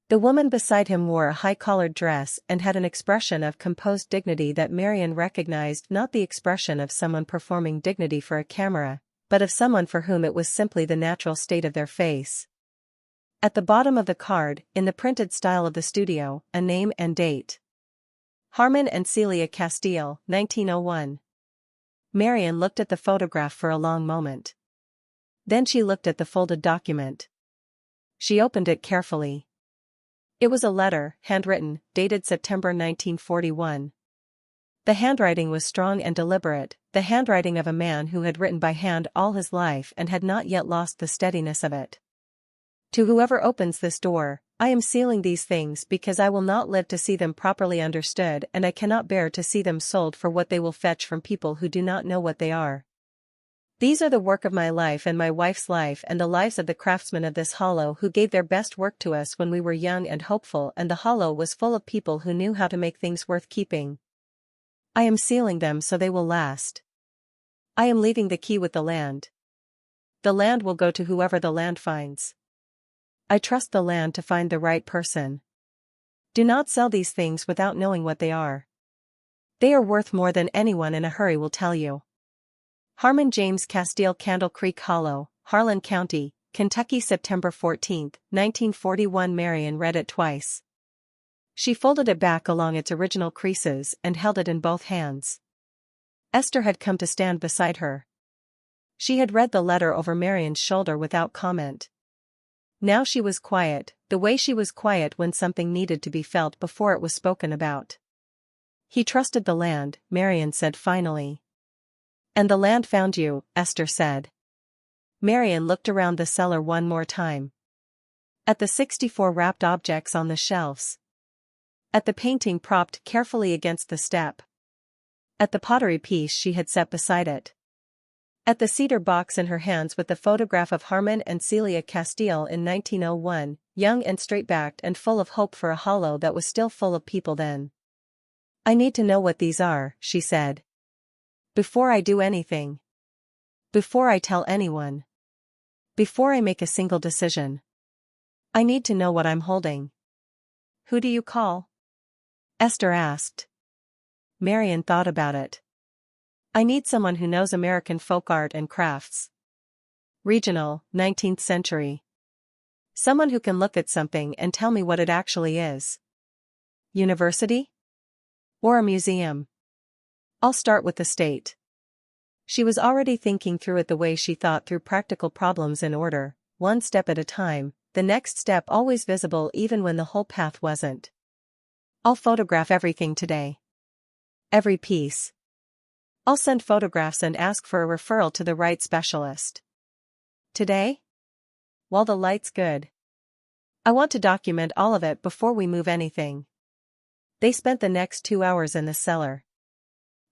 The woman beside him wore a high-collared dress and had an expression of composed dignity that Marion recognized, not the expression of someone performing dignity for a camera, but of someone for whom it was simply the natural state of their face. At the bottom of the card, in the printed style of the studio, a name and date. Harmon and Celia Castile, 1901. Marion looked at the photograph for a long moment. Then she looked at the folded document. She opened it carefully. It was a letter, handwritten, dated September 1941. The handwriting was strong and deliberate, the handwriting of a man who had written by hand all his life and had not yet lost the steadiness of it. To whoever opens this door, I am sealing these things because I will not live to see them properly understood, and I cannot bear to see them sold for what they will fetch from people who do not know what they are. These are the work of my life and my wife's life and the lives of the craftsmen of this hollow who gave their best work to us when we were young and hopeful, and the hollow was full of people who knew how to make things worth keeping. I am sealing them so they will last. I am leaving the key with the land. The land will go to whoever the land finds. I trust the land to find the right person. Do not sell these things without knowing what they are. They are worth more than anyone in a hurry will tell you. Harmon James Castile, Candle Creek Hollow, Harlan County, Kentucky, September 14, 1941. Marion read it twice. She folded it back along its original creases and held it in both hands. Esther had come to stand beside her. She had read the letter over Marion's shoulder without comment. Now she was quiet, the way she was quiet when something needed to be felt before it was spoken about. He trusted the land, Marion said finally. And the land found you, Esther said. Marion looked around the cellar one more time. At the 64 wrapped objects on the shelves. At the painting propped carefully against the step. At the pottery piece she had set beside it. At the cedar box in her hands with the photograph of Harmon and Celia Castile in 1901, young and straight-backed and full of hope for a hollow that was still full of people then. I need to know what these are, she said. Before I do anything. Before I tell anyone. Before I make a single decision. I need to know what I'm holding. Who do you call? Esther asked. Marion thought about it. I need someone who knows American folk art and crafts. Regional, 19th century. Someone who can look at something and tell me what it actually is. University? Or a museum? I'll start with the state. She was already thinking through it the way she thought through practical problems in order, one step at a time, the next step always visible even when the whole path wasn't. I'll photograph everything today. Every piece. I'll send photographs and ask for a referral to the right specialist. Today? While the light's good. I want to document all of it before we move anything. They spent the next 2 hours in the cellar.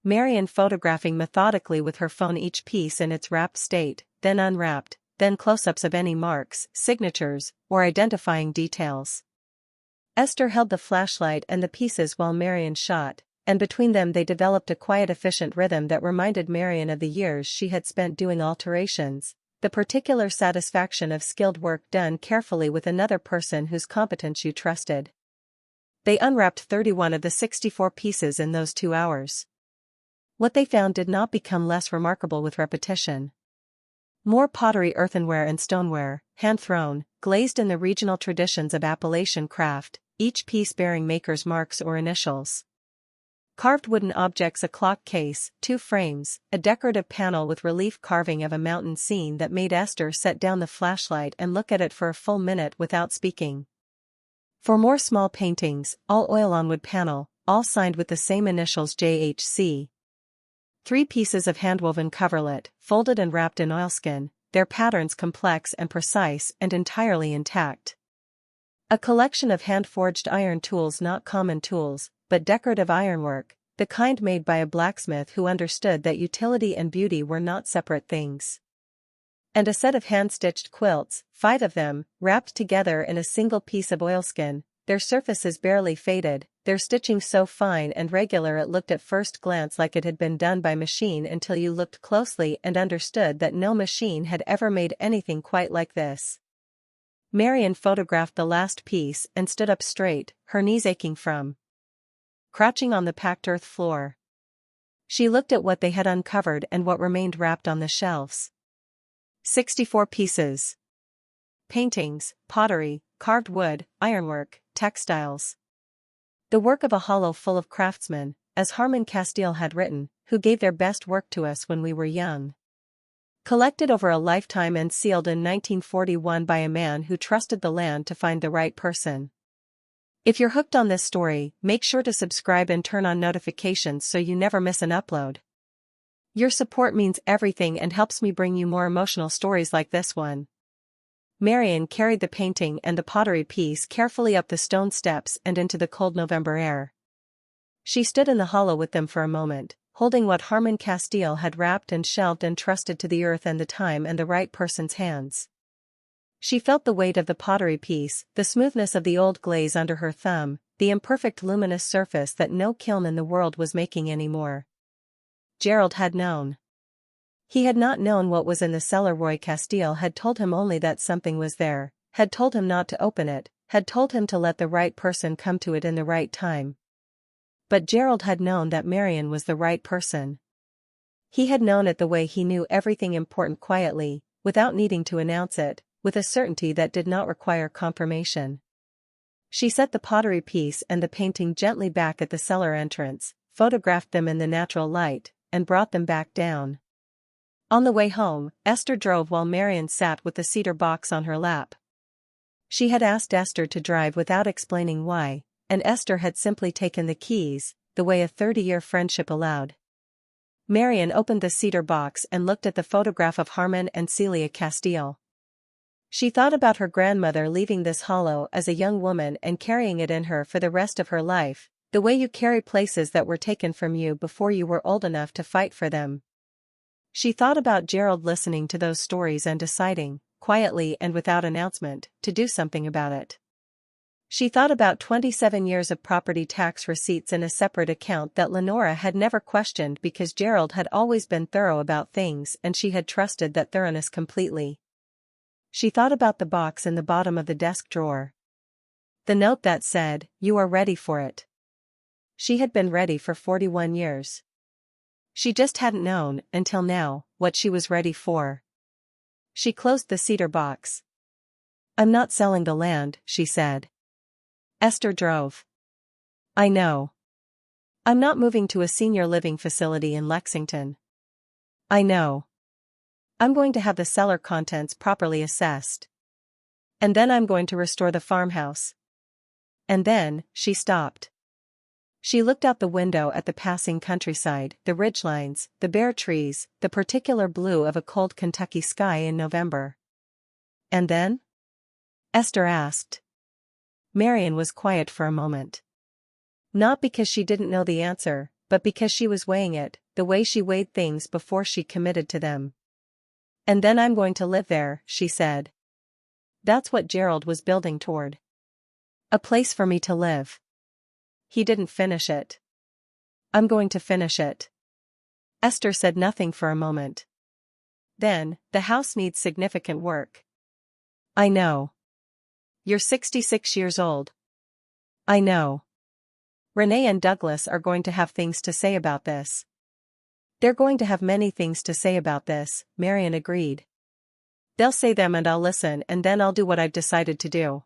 Marion photographing methodically with her phone each piece in its wrapped state, then unwrapped, then close-ups of any marks, signatures, or identifying details. Esther held the flashlight and the pieces while Marion shot, and between them they developed a quiet, efficient rhythm that reminded Marion of the years she had spent doing alterations, the particular satisfaction of skilled work done carefully with another person whose competence you trusted. They unwrapped 31 of the 64 pieces in those 2 hours. What they found did not become less remarkable with repetition. More pottery, earthenware and stoneware, hand-thrown, glazed in the regional traditions of Appalachian craft, each piece bearing maker's marks or initials. Carved wooden objects, a clock case, 2 frames, a decorative panel with relief carving of a mountain scene that made Esther set down the flashlight and look at it for a full minute without speaking. 4 more small paintings, all oil on wood panel, all signed with the same initials JHC. 3 pieces of handwoven coverlet, folded and wrapped in oilskin, their patterns complex and precise and entirely intact. A collection of hand-forged iron tools, not common tools, but decorative ironwork, the kind made by a blacksmith who understood that utility and beauty were not separate things. And a set of hand-stitched quilts, 5 of them, wrapped together in a single piece of oilskin, their surfaces barely faded, their stitching so fine and regular it looked at first glance like it had been done by machine until you looked closely and understood that no machine had ever made anything quite like this. Marion photographed the last piece and stood up straight, her knees aching from crouching on the packed earth floor. She looked at what they had uncovered and what remained wrapped on the shelves. 64 pieces. Paintings, pottery, carved wood, ironwork, textiles. The work of a hollow full of craftsmen, as Harmon Castile had written, who gave their best work to us when we were young. Collected over a lifetime and sealed in 1941 by a man who trusted the land to find the right person. If you're hooked on this story, make sure to subscribe and turn on notifications so you never miss an upload. Your support means everything and helps me bring you more emotional stories like this one. Marion carried the painting and the pottery piece carefully up the stone steps and into the cold November air. She stood in the hollow with them for a moment, holding what Harmon Castile had wrapped and shelved and trusted to the earth and the time and the right person's hands. She felt the weight of the pottery piece, the smoothness of the old glaze under her thumb, the imperfect luminous surface that no kiln in the world was making anymore. Gerald had known. He had not known what was in the cellar. Roy Castile had told him only that something was there, had told him not to open it, had told him to let the right person come to it in the right time. But Gerald had known that Marion was the right person. He had known it the way he knew everything important quietly, without needing to announce it, with a certainty that did not require confirmation. She set the pottery piece and the painting gently back at the cellar entrance, photographed them in the natural light, and brought them back down. On the way home, Esther drove while Marion sat with the cedar box on her lap. She had asked Esther to drive without explaining why, and Esther had simply taken the keys, the way a 30-year friendship allowed. Marion opened the cedar box and looked at the photograph of Harmon and Celia Castile. She thought about her grandmother leaving this hollow as a young woman and carrying it in her for the rest of her life, the way you carry places that were taken from you before you were old enough to fight for them. She thought about Gerald listening to those stories and deciding, quietly and without announcement, to do something about it. She thought about 27 years of property tax receipts in a separate account that Lenora had never questioned because Gerald had always been thorough about things and she had trusted that thoroughness completely. She thought about the box in the bottom of the desk drawer. The note that said, "You are ready for it." She had been ready for 41 years. She just hadn't known, until now, what she was ready for. She closed the cedar box. "I'm not selling the land," she said. Esther drove. "I know. I'm not moving to a senior living facility in Lexington." "I know. I'm going to have the cellar contents properly assessed. And then I'm going to restore the farmhouse." And then, she stopped. She looked out the window at the passing countryside, the ridgelines, the bare trees, the particular blue of a cold Kentucky sky in November. "And then?" Esther asked. Marion was quiet for a moment. Not because she didn't know the answer, but because she was weighing it, the way she weighed things before she committed to them. "And then I'm going to live there," she said. That's what Gerald was building toward. A place for me to live. He didn't finish it. "I'm going to finish it." Esther said nothing for a moment. Then, "The house needs significant work." "I know. You're 66 years old." "I know. Renee and Douglas are going to have things to say about this." "They're going to have many things to say about this," Marion agreed. "They'll say them and I'll listen and then I'll do what I've decided to do."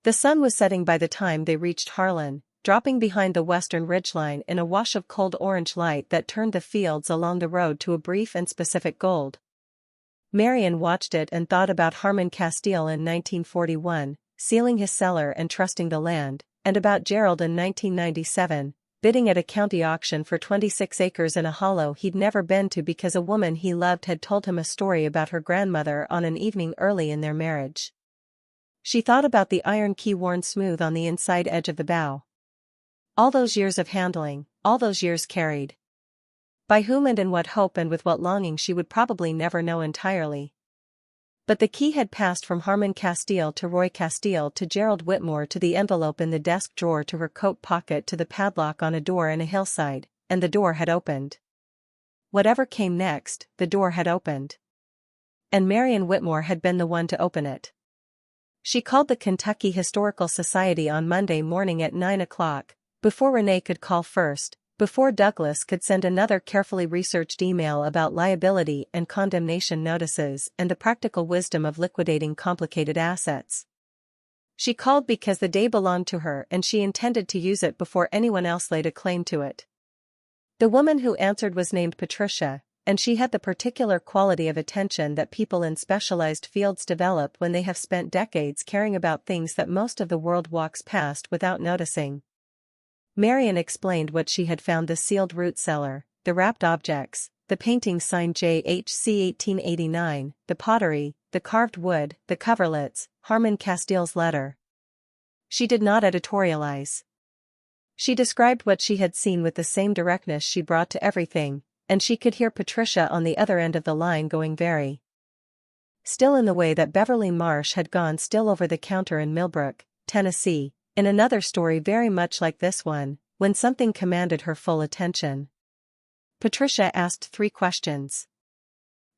The sun was setting by the time they reached Harlan, dropping behind the western ridgeline in a wash of cold orange light that turned the fields along the road to a brief and specific gold. Marion watched it and thought about Harmon Castile in 1941, sealing his cellar and trusting the land, and about Gerald in 1997, bidding at a county auction for 26 acres in a hollow he'd never been to because a woman he loved had told him a story about her grandmother on an evening early in their marriage. She thought about the iron key worn smooth on the inside edge of the bow. All those years of handling, all those years carried. By whom and in what hope and with what longing she would probably never know entirely. But the key had passed from Harmon Castile to Roy Castile to Gerald Whitmore to the envelope in the desk drawer to her coat pocket to the padlock on a door in a hillside, and the door had opened. Whatever came next, the door had opened. And Marion Whitmore had been the one to open it. She called the Kentucky Historical Society on Monday morning at 9 o'clock, before Renee could call first, before Douglas could send another carefully researched email about liability and condemnation notices and the practical wisdom of liquidating complicated assets. She called because the day belonged to her and she intended to use it before anyone else laid a claim to it. The woman who answered was named Patricia, and she had the particular quality of attention that people in specialized fields develop when they have spent decades caring about things that most of the world walks past without noticing. Marion explained what she had found: the sealed root cellar, the wrapped objects, the paintings signed JHC 1889, the pottery, the carved wood, the coverlets, Harmon Castile's letter. She did not editorialize. She described what she had seen with the same directness she brought to everything, and she could hear Patricia on the other end of the line going very still in the way that Beverly Marsh had gone still over the counter in Millbrook, Tennessee, in another story very much like this one, when something commanded her full attention. Patricia asked 3 questions.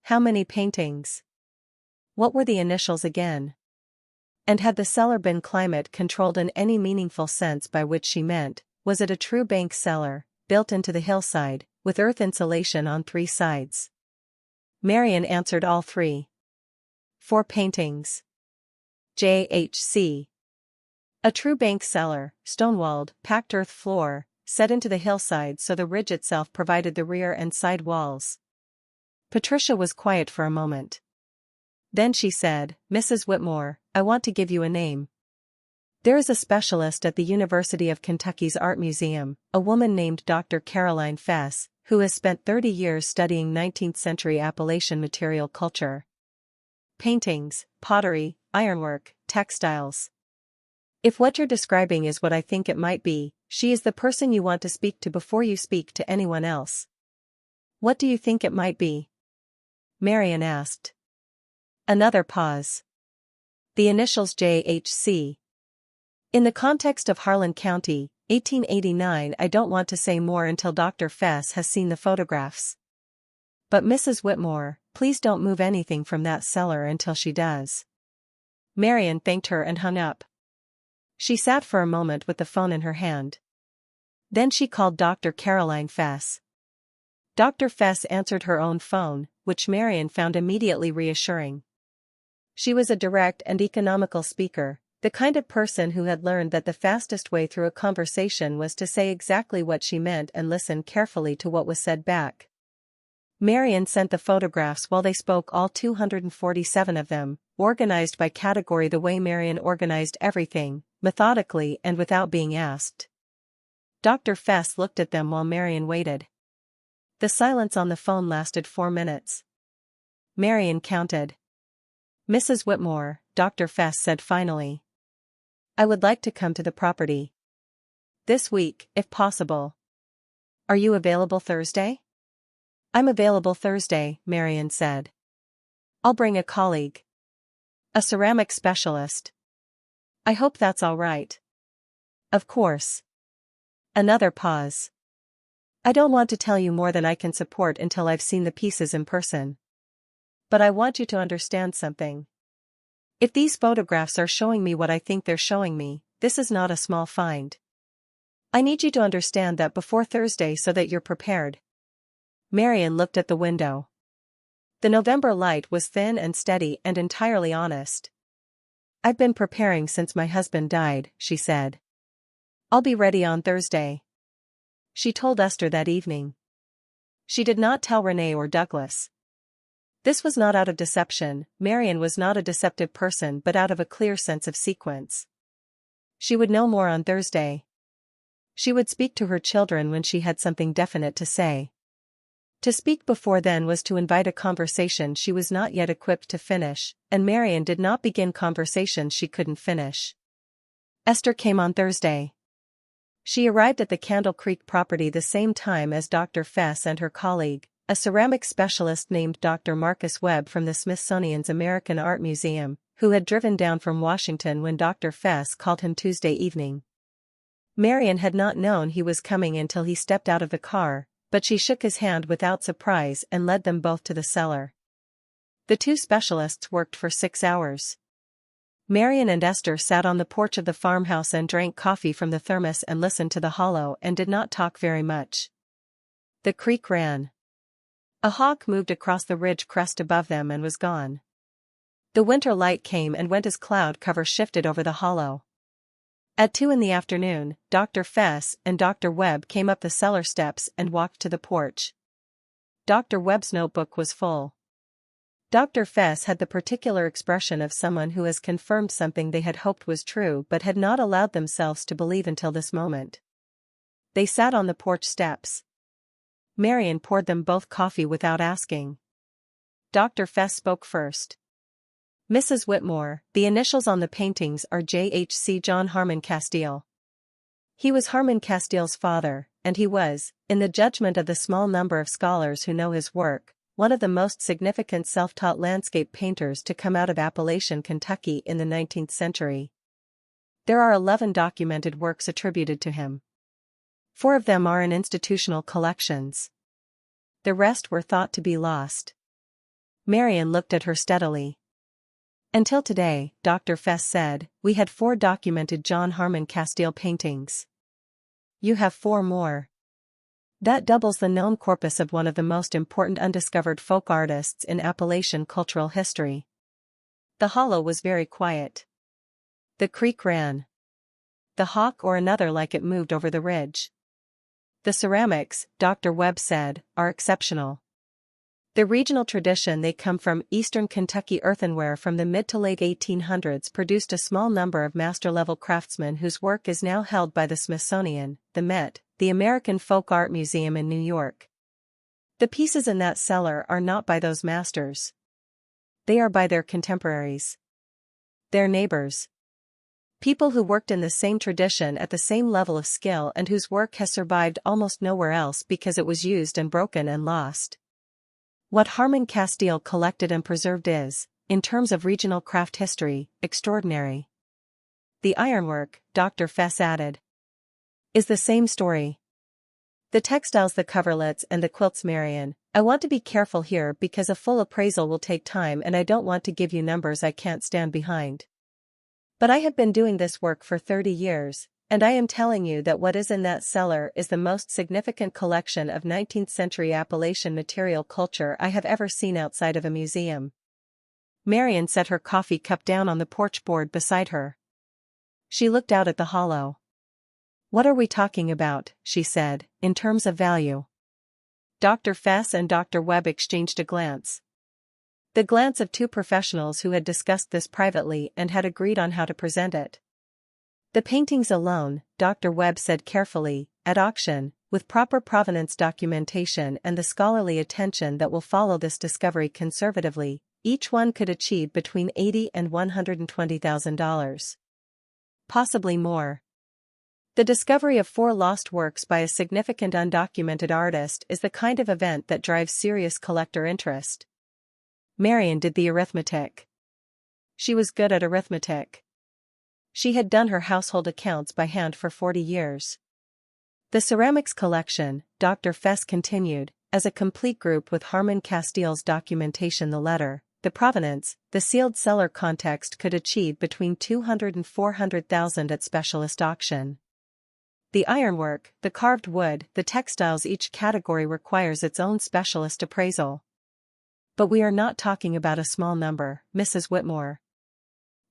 How many paintings? What were the initials again? And had the cellar been climate controlled in any meaningful sense, by which she meant, was it a true bank cellar, built into the hillside, with earth insulation on 3 sides? Marion answered all 3. 4 paintings. JHC. A true bank cellar, stone-walled, packed earth floor, set into the hillside so the ridge itself provided the rear and side walls. Patricia was quiet for a moment. Then she said, "Mrs. Whitmore, I want to give you a name. There is a specialist at the University of Kentucky's Art Museum, a woman named Dr. Caroline Fess, who has spent 30 years studying 19th-century Appalachian material culture. Paintings, pottery, ironwork, textiles. If what you're describing is what I think it might be, she is the person you want to speak to before you speak to anyone else." "What do you think it might be?" Marion asked. Another pause. "The initials JHC. In the context of Harlan County, 1889. I don't want to say more until Dr. Fess has seen the photographs. But Mrs. Whitmore, please don't move anything from that cellar until she does." Marion thanked her and hung up. She sat for a moment with the phone in her hand. Then she called Dr. Caroline Fess. Dr. Fess answered her own phone, which Marion found immediately reassuring. She was a direct and economical speaker, the kind of person who had learned that the fastest way through a conversation was to say exactly what she meant and listen carefully to what was said back. Marion sent the photographs while they spoke, all 247 of them, organized by category the way Marion organized everything, methodically and without being asked. Dr. Fess looked at them while Marion waited. The silence on the phone lasted 4 minutes. Marion counted. "Mrs. Whitmore," Dr. Fess said finally. "I would like to come to the property. This week, if possible. Are you available Thursday?" "I'm available Thursday," Marion said. "I'll bring a colleague. A ceramic specialist. I hope that's all right." "Of course." Another pause. "I don't want to tell you more than I can support until I've seen the pieces in person. But I want you to understand something. If these photographs are showing me what I think they're showing me, this is not a small find. I need you to understand that before Thursday so that you're prepared." Marion looked at the window. The November light was thin and steady and entirely honest. "I've been preparing since my husband died," she said. "I'll be ready on Thursday." She told Esther that evening. She did not tell Renee or Douglas. This was not out of deception. Marion was not a deceptive person, but out of a clear sense of sequence. She would know more on Thursday. She would speak to her children when she had something definite to say. To speak before then was to invite a conversation she was not yet equipped to finish, and Marion did not begin conversations she couldn't finish. Esther came on Thursday. She arrived at the Candle Creek property the same time as Dr. Fess and her colleague, a ceramic specialist named Dr. Marcus Webb from the Smithsonian's American Art Museum, who had driven down from Washington when Dr. Fess called him Tuesday evening. Marion had not known he was coming until he stepped out of the car, but she shook his hand without surprise and led them both to the cellar. The two specialists worked for 6 hours. Marion and Esther sat on the porch of the farmhouse and drank coffee from the thermos and listened to the hollow and did not talk very much. The creek ran. A hawk moved across the ridge crest above them and was gone. The winter light came and went as cloud cover shifted over the hollow. At 2 in the afternoon, Dr. Fess and Dr. Webb came up the cellar steps and walked to the porch. Dr. Webb's notebook was full. Dr. Fess had the particular expression of someone who has confirmed something they had hoped was true but had not allowed themselves to believe until this moment. They sat on the porch steps. Marion poured them both coffee without asking. Dr. Fess spoke first. Mrs. Whitmore, the initials on the paintings are J.H.C. John Harmon Castile. He was Harmon Castile's father, and he was, in the judgment of the small number of scholars who know his work, one of the most significant self-taught landscape painters to come out of Appalachian, Kentucky in the 19th century. There are 11 documented works attributed to him. 4 of them are in institutional collections. The rest were thought to be lost. Marion looked at her steadily. Until today, Dr. Fess said, we had 4 documented John Harmon Castile paintings. You have 4 more. That doubles the known corpus of one of the most important undiscovered folk artists in Appalachian cultural history. The hollow was very quiet. The creek ran. The hawk or another like it moved over the ridge. The ceramics, Dr. Webb said, are exceptional. The regional tradition they come from, Eastern Kentucky earthenware from the mid to late 1800s, produced a small number of master-level craftsmen whose work is now held by the Smithsonian, the Met, the American Folk Art Museum in New York. The pieces in that cellar are not by those masters. They are by their contemporaries. Their neighbors. People who worked in the same tradition at the same level of skill and whose work has survived almost nowhere else because it was used and broken and lost. What Harmon Castile collected and preserved is, in terms of regional craft history, extraordinary. The ironwork, Dr. Fess added, is the same story. The textiles, the coverlets and the quilts. Marion, I want to be careful here because a full appraisal will take time and I don't want to give you numbers I can't stand behind. But I have been doing this work for 30 years, and I am telling you that what is in that cellar is the most significant collection of 19th century Appalachian material culture I have ever seen outside of a museum. Marion set her coffee cup down on the porch board beside her. She looked out at the hollow. What are we talking about, she said, in terms of value? Dr. Fess and Dr. Webb exchanged a glance. The glance of 2 professionals who had discussed this privately and had agreed on how to present it. The paintings alone, Dr. Webb said carefully, at auction, with proper provenance documentation and the scholarly attention that will follow this discovery conservatively, each one could achieve between $80,000 and $120,000. Possibly more. The discovery of 4 lost works by a significant undocumented artist is the kind of event that drives serious collector interest. Marion did the arithmetic. She was good at arithmetic. She had done her household accounts by hand for 40 years. The ceramics collection, Dr. Fess continued, as a complete group with Harmon Castile's documentation, the letter, the provenance, the sealed cellar context could achieve between $200,000 and $400,000 at specialist auction. The ironwork, the carved wood, the textiles, each category requires its own specialist appraisal. But we are not talking about a small number, Mrs. Whitmore.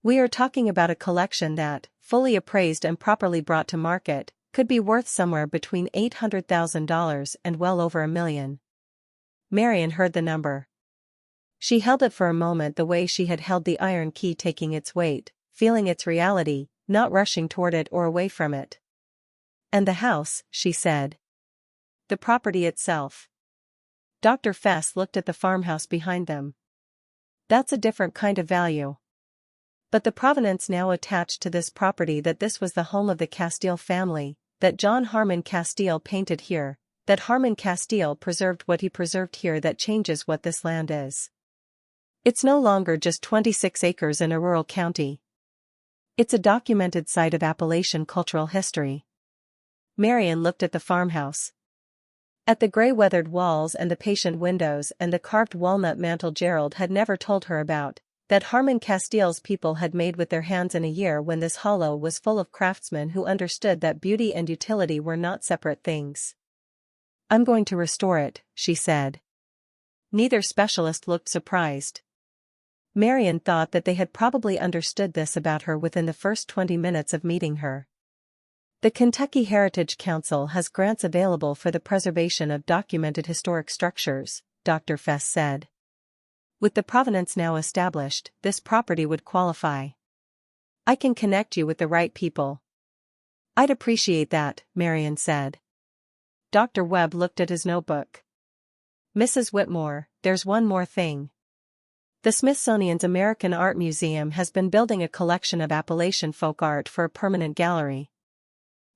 We are talking about a collection that, fully appraised and properly brought to market, could be worth somewhere between $800,000 and well over $1 million. Marion heard the number. She held it for a moment the way she had held the iron key, taking its weight, feeling its reality, not rushing toward it or away from it. And the house, she said. The property itself. Dr. Fess looked at the farmhouse behind them. That's a different kind of value. But the provenance now attached to this property, that this was the home of the Castile family, that John Harmon Castile painted here, that Harmon Castile preserved what he preserved here that changes what this land is. It's no longer just 26 acres in a rural county. It's a documented site of Appalachian cultural history. Marion looked at the farmhouse. At the gray-weathered walls and the patient windows and the carved walnut mantel Gerald had never told her about, that Harmon Castile's people had made with their hands in a year when this hollow was full of craftsmen who understood that beauty and utility were not separate things. "I'm going to restore it," she said. Neither specialist looked surprised. Marion thought that they had probably understood this about her within the first 20 minutes of meeting her. The Kentucky Heritage Council has grants available for the preservation of documented historic structures, Dr. Fess said. With the provenance now established, this property would qualify. "I can connect you with the right people." "I'd appreciate that," Marion said. Dr. Webb looked at his notebook. "Mrs. Whitmore, there's one more thing. The Smithsonian's American Art Museum has been building a collection of Appalachian folk art for a permanent gallery.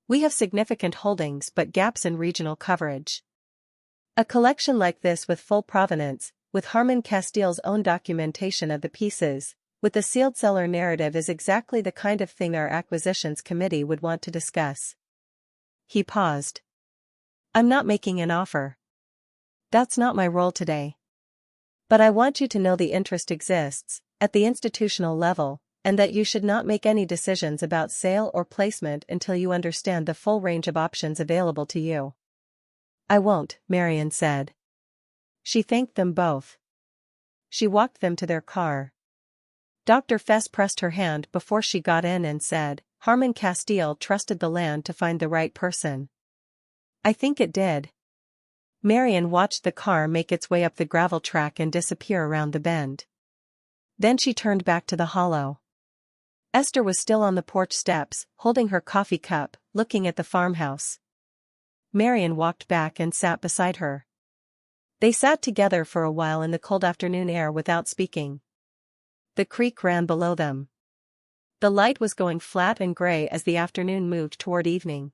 We have significant holdings but gaps in regional coverage. A collection like this with full provenance, with Harmon Castile's own documentation of the pieces, with the sealed cellar narrative is exactly the kind of thing our acquisitions committee would want to discuss." He paused. "I'm not making an offer. That's not my role today. But I want you to know the interest exists, at the institutional level, and that you should not make any decisions about sale or placement until you understand the full range of options available to you." "I won't," Marion said. She thanked them both. She walked them to their car. Dr. Fess pressed her hand before she got in and said, "Harmon Castile trusted the land to find the right person." "I think it did." Marion watched the car make its way up the gravel track and disappear around the bend. Then she turned back to the hollow. Esther was still on the porch steps, holding her coffee cup, looking at the farmhouse. Marion walked back and sat beside her. They sat together for a while in the cold afternoon air without speaking. The creek ran below them. The light was going flat and gray as the afternoon moved toward evening.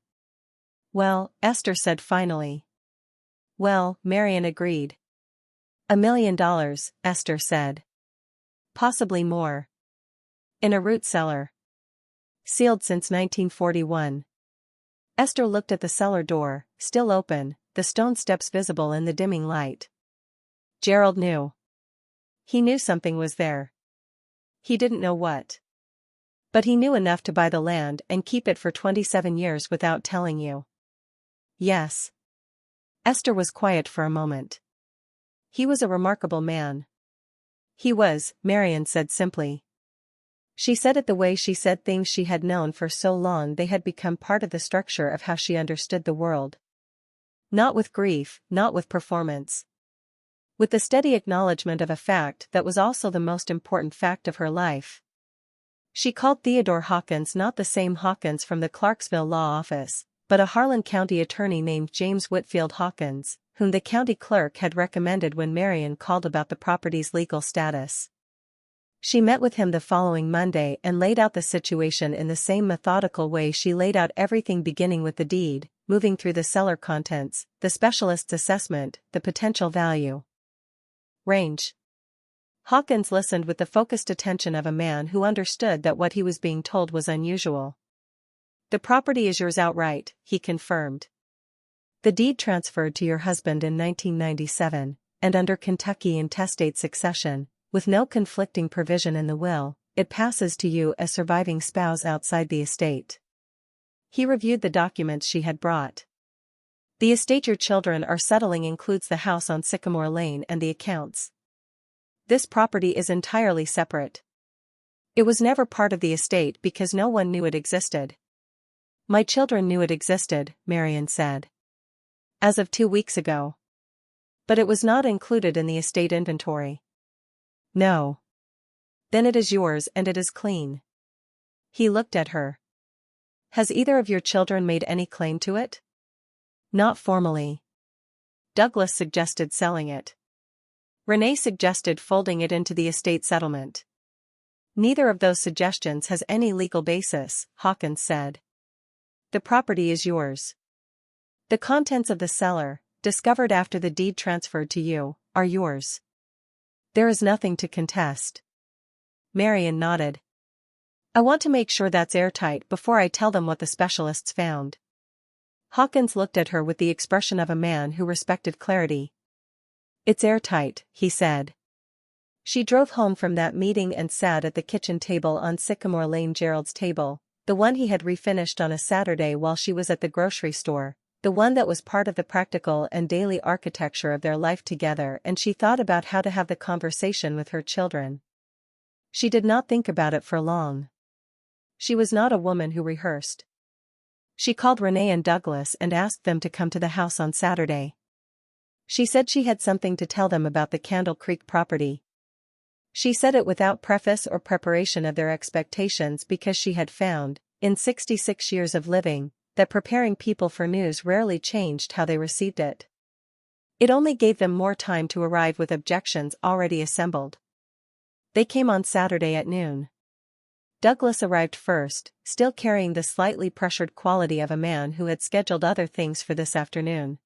"Well," Esther said finally. "Well," Marion agreed. $1 million, Esther said. "Possibly more. In a root cellar. Sealed since 1941. Esther looked at the cellar door, still open, the stone steps visible in the dimming light. Gerald knew. He knew something was there. He didn't know what. But he knew enough to buy the land and keep it for 27 years without telling you. Yes. Esther was quiet for a moment. He was a remarkable man. He was, Marion said simply. She said it the way she said things she had known for so long they had become part of the structure of how she understood the world. Not with grief, not with performance. With the steady acknowledgement of a fact that was also the most important fact of her life. She called Theodore Hawkins not the same Hawkins from the Clarksville law office, but a Harlan County attorney named James Whitfield Hawkins, whom the county clerk had recommended when Marion called about the property's legal status. She met with him the following Monday and laid out the situation in the same methodical way she laid out everything, beginning with the deed, moving through the cellar contents, the specialist's assessment, the potential value. Range. Hawkins listened with the focused attention of a man who understood that what he was being told was unusual. "The property is yours outright," he confirmed. "The deed transferred to your husband in 1997, and under Kentucky intestate succession, with no conflicting provision in the will, it passes to you as surviving spouse outside the estate." He reviewed the documents she had brought. "The estate your children are settling includes the house on Sycamore Lane and the accounts. This property is entirely separate. It was never part of the estate because no one knew it existed." "My children knew it existed," Marion said. "As of 2 weeks ago. But it was not included in the estate inventory." "No. Then it is yours and it is clean." He looked at her. "Has either of your children made any claim to it?" "Not formally. Douglas suggested selling it. Renee suggested folding it into the estate settlement. Neither of those suggestions has any legal basis," Hawkins said. "The property is yours. The contents of the cellar, discovered after the deed transferred to you, are yours. There is nothing to contest. Marion nodded. I want to make sure that's airtight before I tell them what the specialists found. Hawkins looked at her with the expression of a man who respected clarity. It's airtight, he said. She drove home from that meeting and sat at the kitchen table on Sycamore Lane, Gerald's table, the one he had refinished on a Saturday while she was at the grocery store, the one that was part of the practical and daily architecture of their life together, and she thought about how to have the conversation with her children. She did not think about it for long. She was not a woman who rehearsed. She called Renee and Douglas and asked them to come to the house on Saturday. She said she had something to tell them about the Candle Creek property. She said it without preface or preparation of their expectations because she had found, in 66 years of living, that preparing people for news rarely changed how they received it. It only gave them more time to arrive with objections already assembled. They came on Saturday at noon. Douglas arrived first, still carrying the slightly pressured quality of a man who had scheduled other things for this afternoon.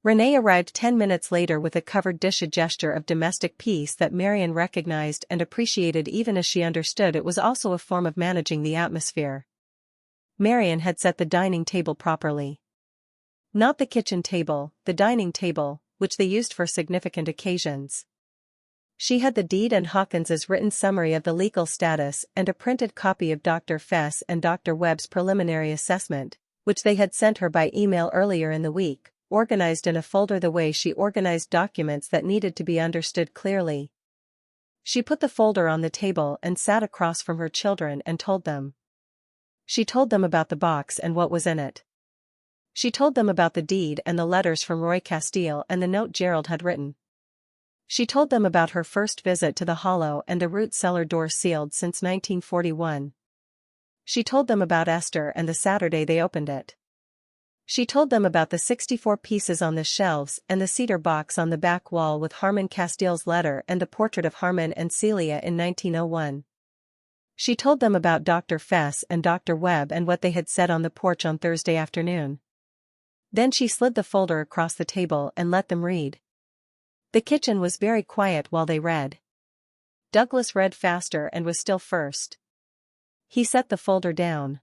Renee arrived 10 minutes later with a covered dish, a gesture of domestic peace that Marion recognized and appreciated even as she understood it was also a form of managing the atmosphere. Marion had set the dining table properly. Not the kitchen table, the dining table, which they used for significant occasions. She had the deed and Hawkins's written summary of the legal status and a printed copy of Dr. Fess and Dr. Webb's preliminary assessment, which they had sent her by email earlier in the week, organized in a folder the way she organized documents that needed to be understood clearly. She put the folder on the table and sat across from her children and told them. She told them about the box and what was in it. She told them about the deed and the letters from Roy Castile and the note Gerald had written. She told them about her first visit to the Hollow and the root cellar door sealed since 1941. She told them about Esther and the Saturday they opened it. She told them about the 64 pieces on the shelves and the cedar box on the back wall with Harmon Castile's letter and the portrait of Harmon and Celia in 1901. She told them about Dr. Fess and Dr. Webb and what they had said on the porch on Thursday afternoon. Then she slid the folder across the table and let them read. The kitchen was very quiet while they read. Douglas read faster and was still first. He set the folder down.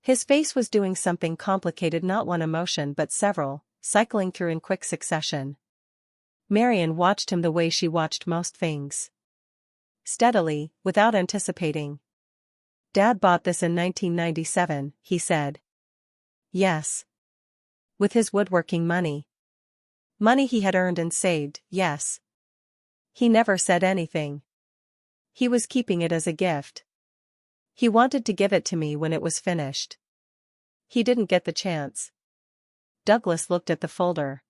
His face was doing something complicated, not one emotion but several, cycling through in quick succession. Marion watched him the way she watched most things. Steadily, without anticipating. Dad bought this in 1997, he said. Yes. With his woodworking money. Money he had earned and saved, yes. He never said anything. He was keeping it as a gift. He wanted to give it to me when it was finished. He didn't get the chance. Douglas looked at the folder.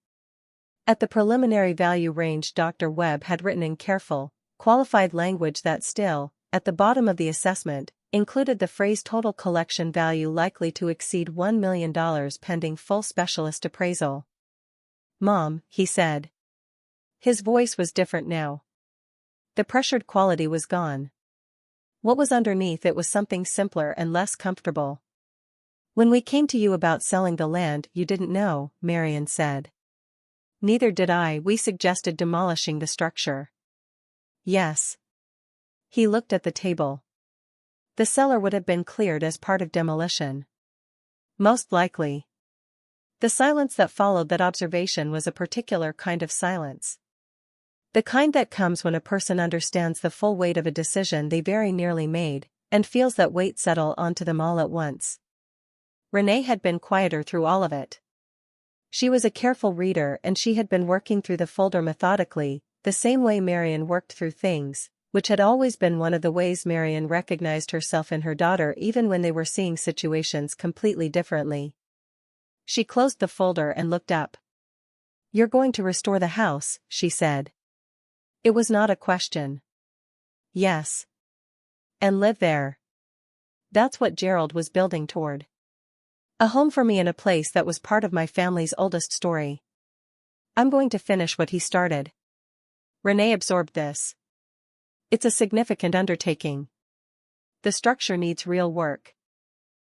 At the preliminary value range Dr. Webb had written in careful, qualified language that still, at the bottom of the assessment, included the phrase total collection value likely to exceed $1 million pending full specialist appraisal. Mom, he said. His voice was different now. The pressured quality was gone. What was underneath it was something simpler and less comfortable. When we came to you about selling the land, you didn't know, Marion said. Neither did I. We suggested demolishing the structure. Yes. He looked at the table. The cellar would have been cleared as part of demolition. Most likely. The silence that followed that observation was a particular kind of silence. The kind that comes when a person understands the full weight of a decision they very nearly made, and feels that weight settle onto them all at once. Renee had been quieter through all of it. She was a careful reader and she had been working through the folder methodically, the same way Marion worked through things, which had always been one of the ways Marion recognized herself in her daughter even when they were seeing situations completely differently. She closed the folder and looked up. You're going to restore the house, she said. It was not a question. Yes. And live there. That's what Gerald was building toward. A home for me in a place that was part of my family's oldest story. I'm going to finish what he started. Renee absorbed this. It's a significant undertaking. The structure needs real work.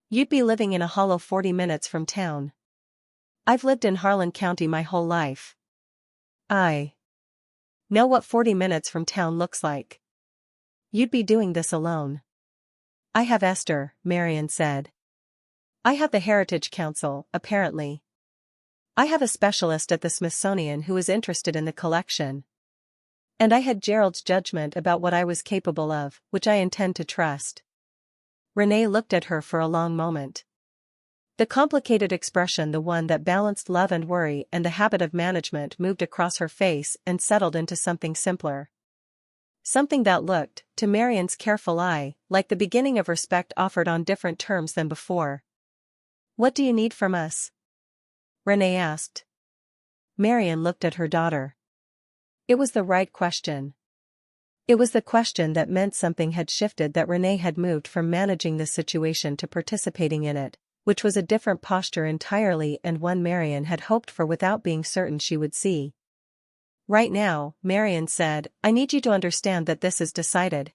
You'd be living in a hollow 40 minutes from town. I've lived in Harlan County my whole life. I know what 40 minutes from town looks like. You'd be doing this alone. I have Esther, Marion said. I have the Heritage Council, apparently. I have a specialist at the Smithsonian who is interested in the collection. And I had Gerald's judgment about what I was capable of, which I intend to trust. Renee looked at her for a long moment. The complicated expression, the one that balanced love and worry and the habit of management, moved across her face and settled into something simpler. Something that looked, to Marion's careful eye, like the beginning of respect offered on different terms than before. What do you need from us? Renee asked. Marion looked at her daughter. It was the right question. It was the question that meant something had shifted, that Renee had moved from managing the situation to participating in it, which was a different posture entirely and one Marion had hoped for without being certain she would see. Right now, Marion said, I need you to understand that this is decided.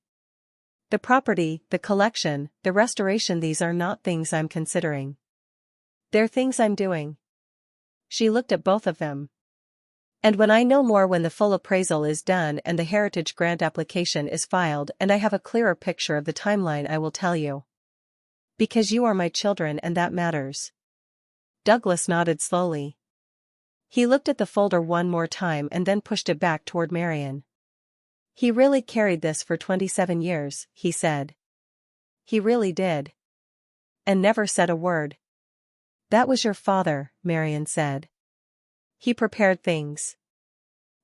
The property, the collection, the restoration, these are not things I'm considering. They're things I'm doing. She looked at both of them. And when I know more, when the full appraisal is done and the Heritage Grant application is filed and I have a clearer picture of the timeline, I will tell you. Because you are my children and that matters. Douglas nodded slowly. He looked at the folder one more time and then pushed it back toward Marion. He really carried this for 27 years, he said. He really did. And never said a word. That was your father, Marion said. He prepared things.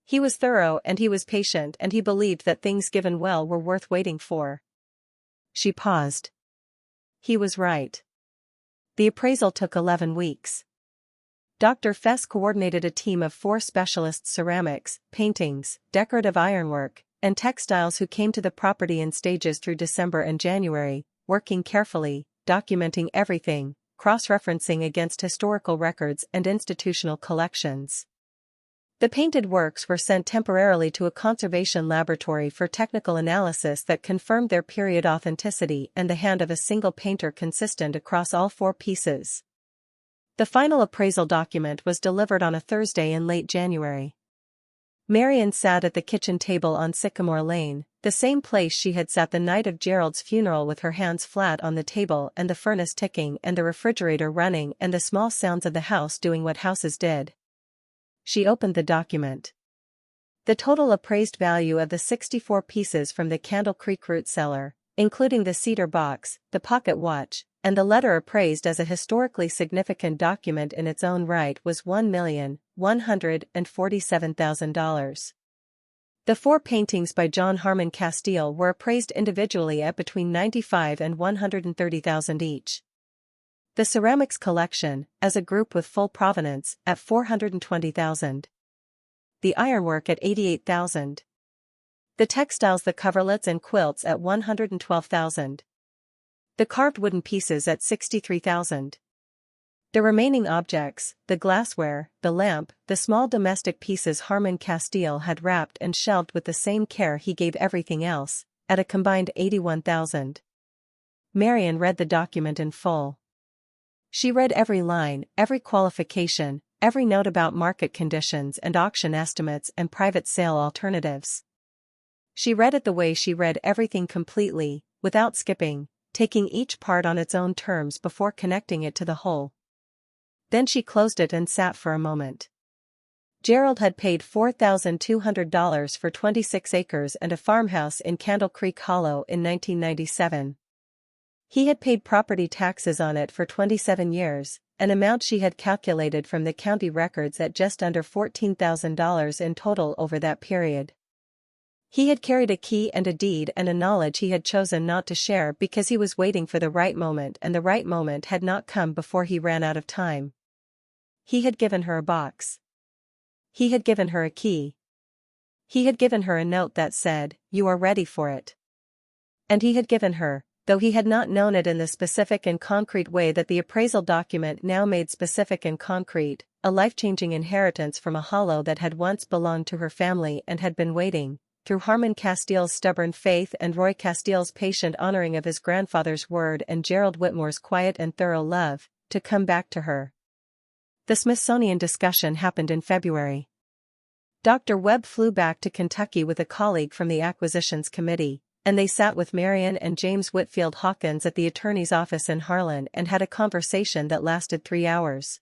He was thorough and he was patient and he believed that things given well were worth waiting for. She paused. He was right. The appraisal took 11 weeks. Dr. Fess coordinated a team of 4 specialists: ceramics, paintings, decorative ironwork, and textiles, who came to the property in stages through December and January, working carefully, documenting everything, cross-referencing against historical records and institutional collections. The painted works were sent temporarily to a conservation laboratory for technical analysis that confirmed their period authenticity and the hand of a single painter consistent across all 4 pieces. The final appraisal document was delivered on a Thursday in late January. Marion sat at the kitchen table on Sycamore Lane, the same place she had sat the night of Gerald's funeral, with her hands flat on the table and the furnace ticking and the refrigerator running and the small sounds of the house doing what houses did. She opened the document. The total appraised value of the 64 pieces from the Candle Creek root cellar, including the cedar box, the pocket watch, and the letter appraised as a historically significant document in its own right, was $1,147,000. The 4 paintings by John Harmon Castile were appraised individually at between $95,000 and $130,000 each. The ceramics collection, as a group with full provenance, at $420,000. The ironwork at $88,000. The textiles, the coverlets and quilts, at $112,000. The carved wooden pieces at $63,000. The remaining objects, the glassware, the lamp, the small domestic pieces Harmon Castile had wrapped and shelved with the same care he gave everything else, at a combined $81,000. Marion read the document in full. She read every line, every qualification, every note about market conditions and auction estimates and private sale alternatives. She read it the way she read everything, completely, without skipping, taking each part on its own terms before connecting it to the whole. Then she closed it and sat for a moment. Gerald had paid $4,200 for 26 acres and a farmhouse in Candle Creek Hollow in 1997. He had paid property taxes on it for 27 years, an amount she had calculated from the county records at just under $14,000 in total over that period. He had carried a key and a deed and a knowledge he had chosen not to share because he was waiting for the right moment, and the right moment had not come before he ran out of time. He had given her a box. He had given her a key. He had given her a note that said, "You are ready for it." And he had given her, though he had not known it in the specific and concrete way that the appraisal document now made specific and concrete, a life-changing inheritance from a hollow that had once belonged to her family and had been waiting, through Harmon Castile's stubborn faith and Roy Castile's patient honoring of his grandfather's word and Gerald Whitmore's quiet and thorough love, to come back to her. The Smithsonian discussion happened in February. Dr. Webb flew back to Kentucky with a colleague from the Acquisitions Committee, and they sat with Marion and James Whitfield Hawkins at the attorney's office in Harlan and had a conversation that lasted 3 hours.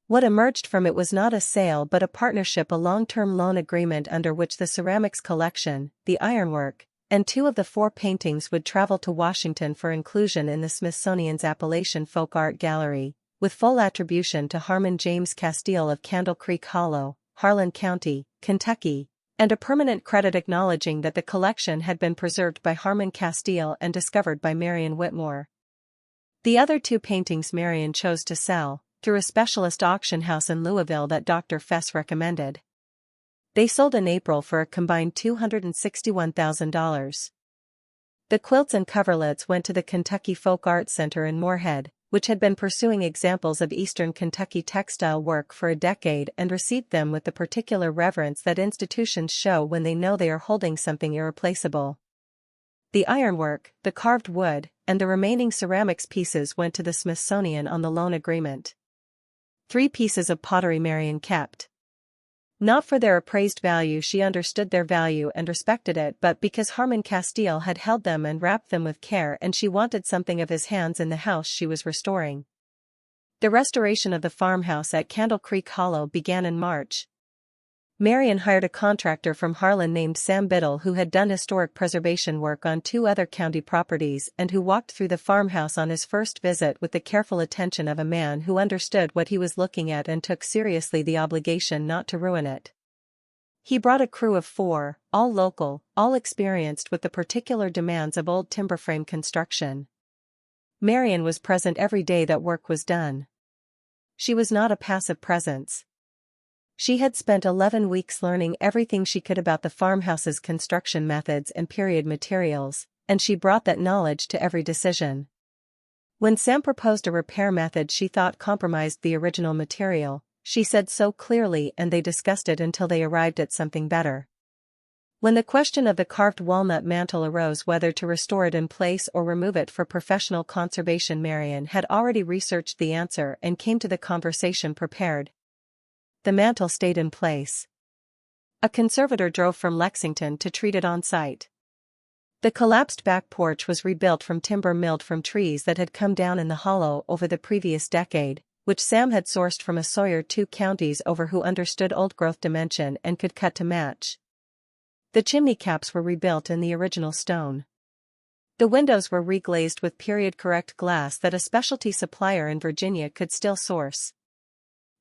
What emerged from it was not a sale but a partnership, a long-term loan agreement under which the ceramics collection, the ironwork, and 2 of the 4 paintings would travel to Washington for inclusion in the Smithsonian's Appalachian Folk Art Gallery, with full attribution to Harmon James Castile of Candle Creek Hollow, Harlan County, Kentucky, and a permanent credit acknowledging that the collection had been preserved by Harmon Castile and discovered by Marion Whitmore. The other 2 paintings Marion chose to sell, through a specialist auction house in Louisville that Dr. Fess recommended. They sold in April for a combined $261,000. The quilts and coverlets went to the Kentucky Folk Art Center in Moorhead, which had been pursuing examples of Eastern Kentucky textile work for a decade and received them with the particular reverence that institutions show when they know they are holding something irreplaceable. The ironwork, the carved wood, and the remaining ceramics pieces went to the Smithsonian on the loan agreement. 3 pieces of pottery Marion kept. Not for their appraised value, she understood their value and respected it, but because Harmon Castile had held them and wrapped them with care and she wanted something of his hands in the house she was restoring. The restoration of the farmhouse at Candle Creek Hollow began in March. Marion hired a contractor from Harlan named Sam Biddle who had done historic preservation work on 2 other county properties and who walked through the farmhouse on his first visit with the careful attention of a man who understood what he was looking at and took seriously the obligation not to ruin it. He brought a crew of 4, all local, all experienced with the particular demands of old timber frame construction. Marion was present every day that work was done. She was not a passive presence. She had spent 11 weeks learning everything she could about the farmhouse's construction methods and period materials, and she brought that knowledge to every decision. When Sam proposed a repair method she thought compromised the original material, she said so clearly, and they discussed it until they arrived at something better. When the question of the carved walnut mantel arose whether to restore it in place or remove it for professional conservation, Marion had already researched the answer and came to the conversation prepared. The mantel stayed in place. A conservator drove from Lexington to treat it on site. The collapsed back porch was rebuilt from timber milled from trees that had come down in the hollow over the previous decade, which Sam had sourced from a sawyer 2 counties over who understood old-growth dimension and could cut to match. The chimney caps were rebuilt in the original stone. The windows were reglazed with period-correct glass that a specialty supplier in Virginia could still source.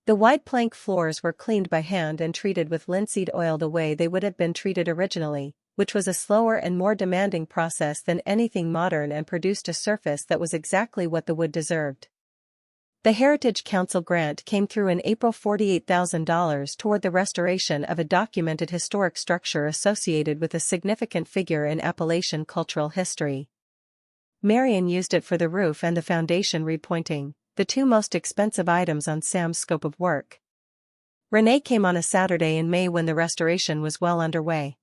The wide plank floors were cleaned by hand and treated with linseed oil the way they would have been treated originally, which was a slower and more demanding process than anything modern and produced a surface that was exactly what the wood deserved. The Heritage Council grant came through in April, $48,000 toward the restoration of a documented historic structure associated with a significant figure in Appalachian cultural history. Marion used it for the roof and the foundation repointing, the 2 most expensive items on Sam's scope of work. Renee came on a Saturday in May when the restoration was well underway.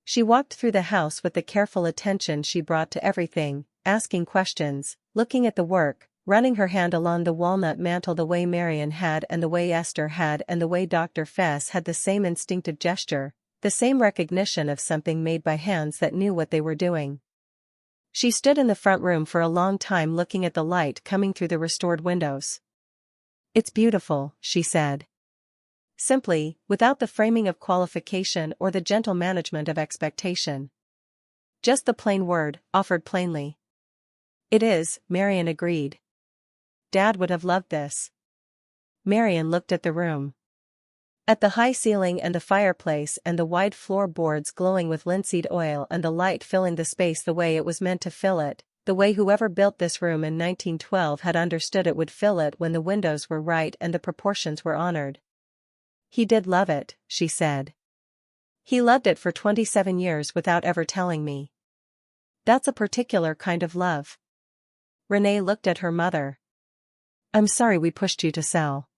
She walked through the house with the careful attention she brought to everything, asking questions, looking at the work, running her hand along the walnut mantel the way Marion had and the way Esther had and the way Dr. Fess had, the same instinctive gesture, the same recognition of something made by hands that knew what they were doing. She stood in the front room for a long time looking at the light coming through the restored windows. "It's beautiful," she said. Simply, without the framing of qualification or the gentle management of expectation. Just the plain word, offered plainly. "It is," Marion agreed. "Dad would have loved this." Marion looked at the room. At the high ceiling and the fireplace and the wide floorboards glowing with linseed oil and the light filling the space the way it was meant to fill it, the way whoever built this room in 1912 had understood it would fill it when the windows were right and the proportions were honored. "He did love it," she said. "He loved it for 27 years without ever telling me. That's a particular kind of love." Renee looked at her mother. "I'm sorry we pushed you to sell."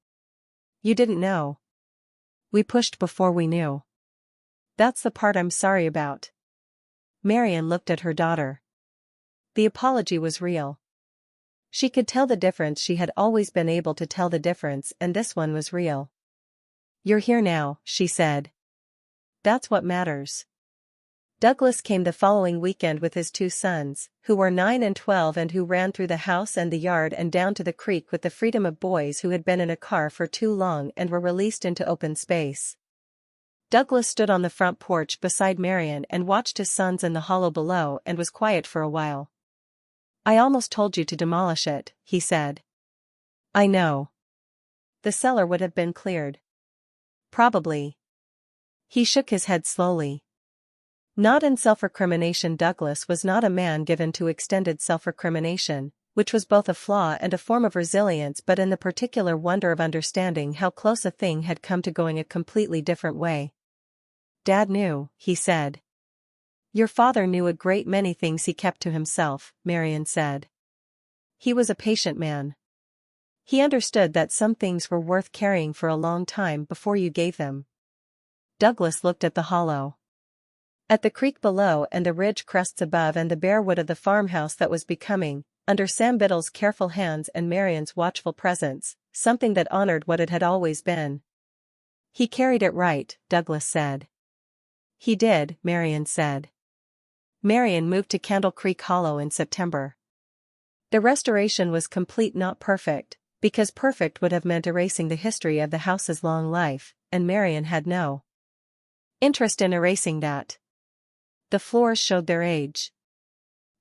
"You didn't know. We pushed before we knew." "That's the part I'm sorry about." Marion looked at her daughter. The apology was real. She could tell the difference. She had always been able to tell the difference, and this one was real. "You're here now," she said. "That's what matters." Douglas came the following weekend with his two sons, who were 9 and 12 and who ran through the house and the yard and down to the creek with the freedom of boys who had been in a car for too long and were released into open space. Douglas stood on the front porch beside Marion and watched his sons in the hollow below and was quiet for a while. "I almost told you to demolish it," he said. "I know. The cellar would have been cleared." "Probably." He shook his head slowly. Not in self-recrimination. Douglas was not a man given to extended self-recrimination, which was both a flaw and a form of resilience, but in the particular wonder of understanding how close a thing had come to going a completely different way. "Dad knew," he said. "Your father knew a great many things he kept to himself," Marion said. "He was a patient man. He understood that some things were worth carrying for a long time before you gave them." Douglas looked at the hollow. At the creek below and the ridge crests above and the bare wood of the farmhouse that was becoming, under Sam Biddle's careful hands and Marion's watchful presence, something that honored what it had always been. "He carried it right," Douglas said. "He did," Marion said. Marion moved to Candle Creek Hollow in September. The restoration was complete, not perfect, because perfect would have meant erasing the history of the house's long life, and Marion had no interest in erasing that. The floors showed their age.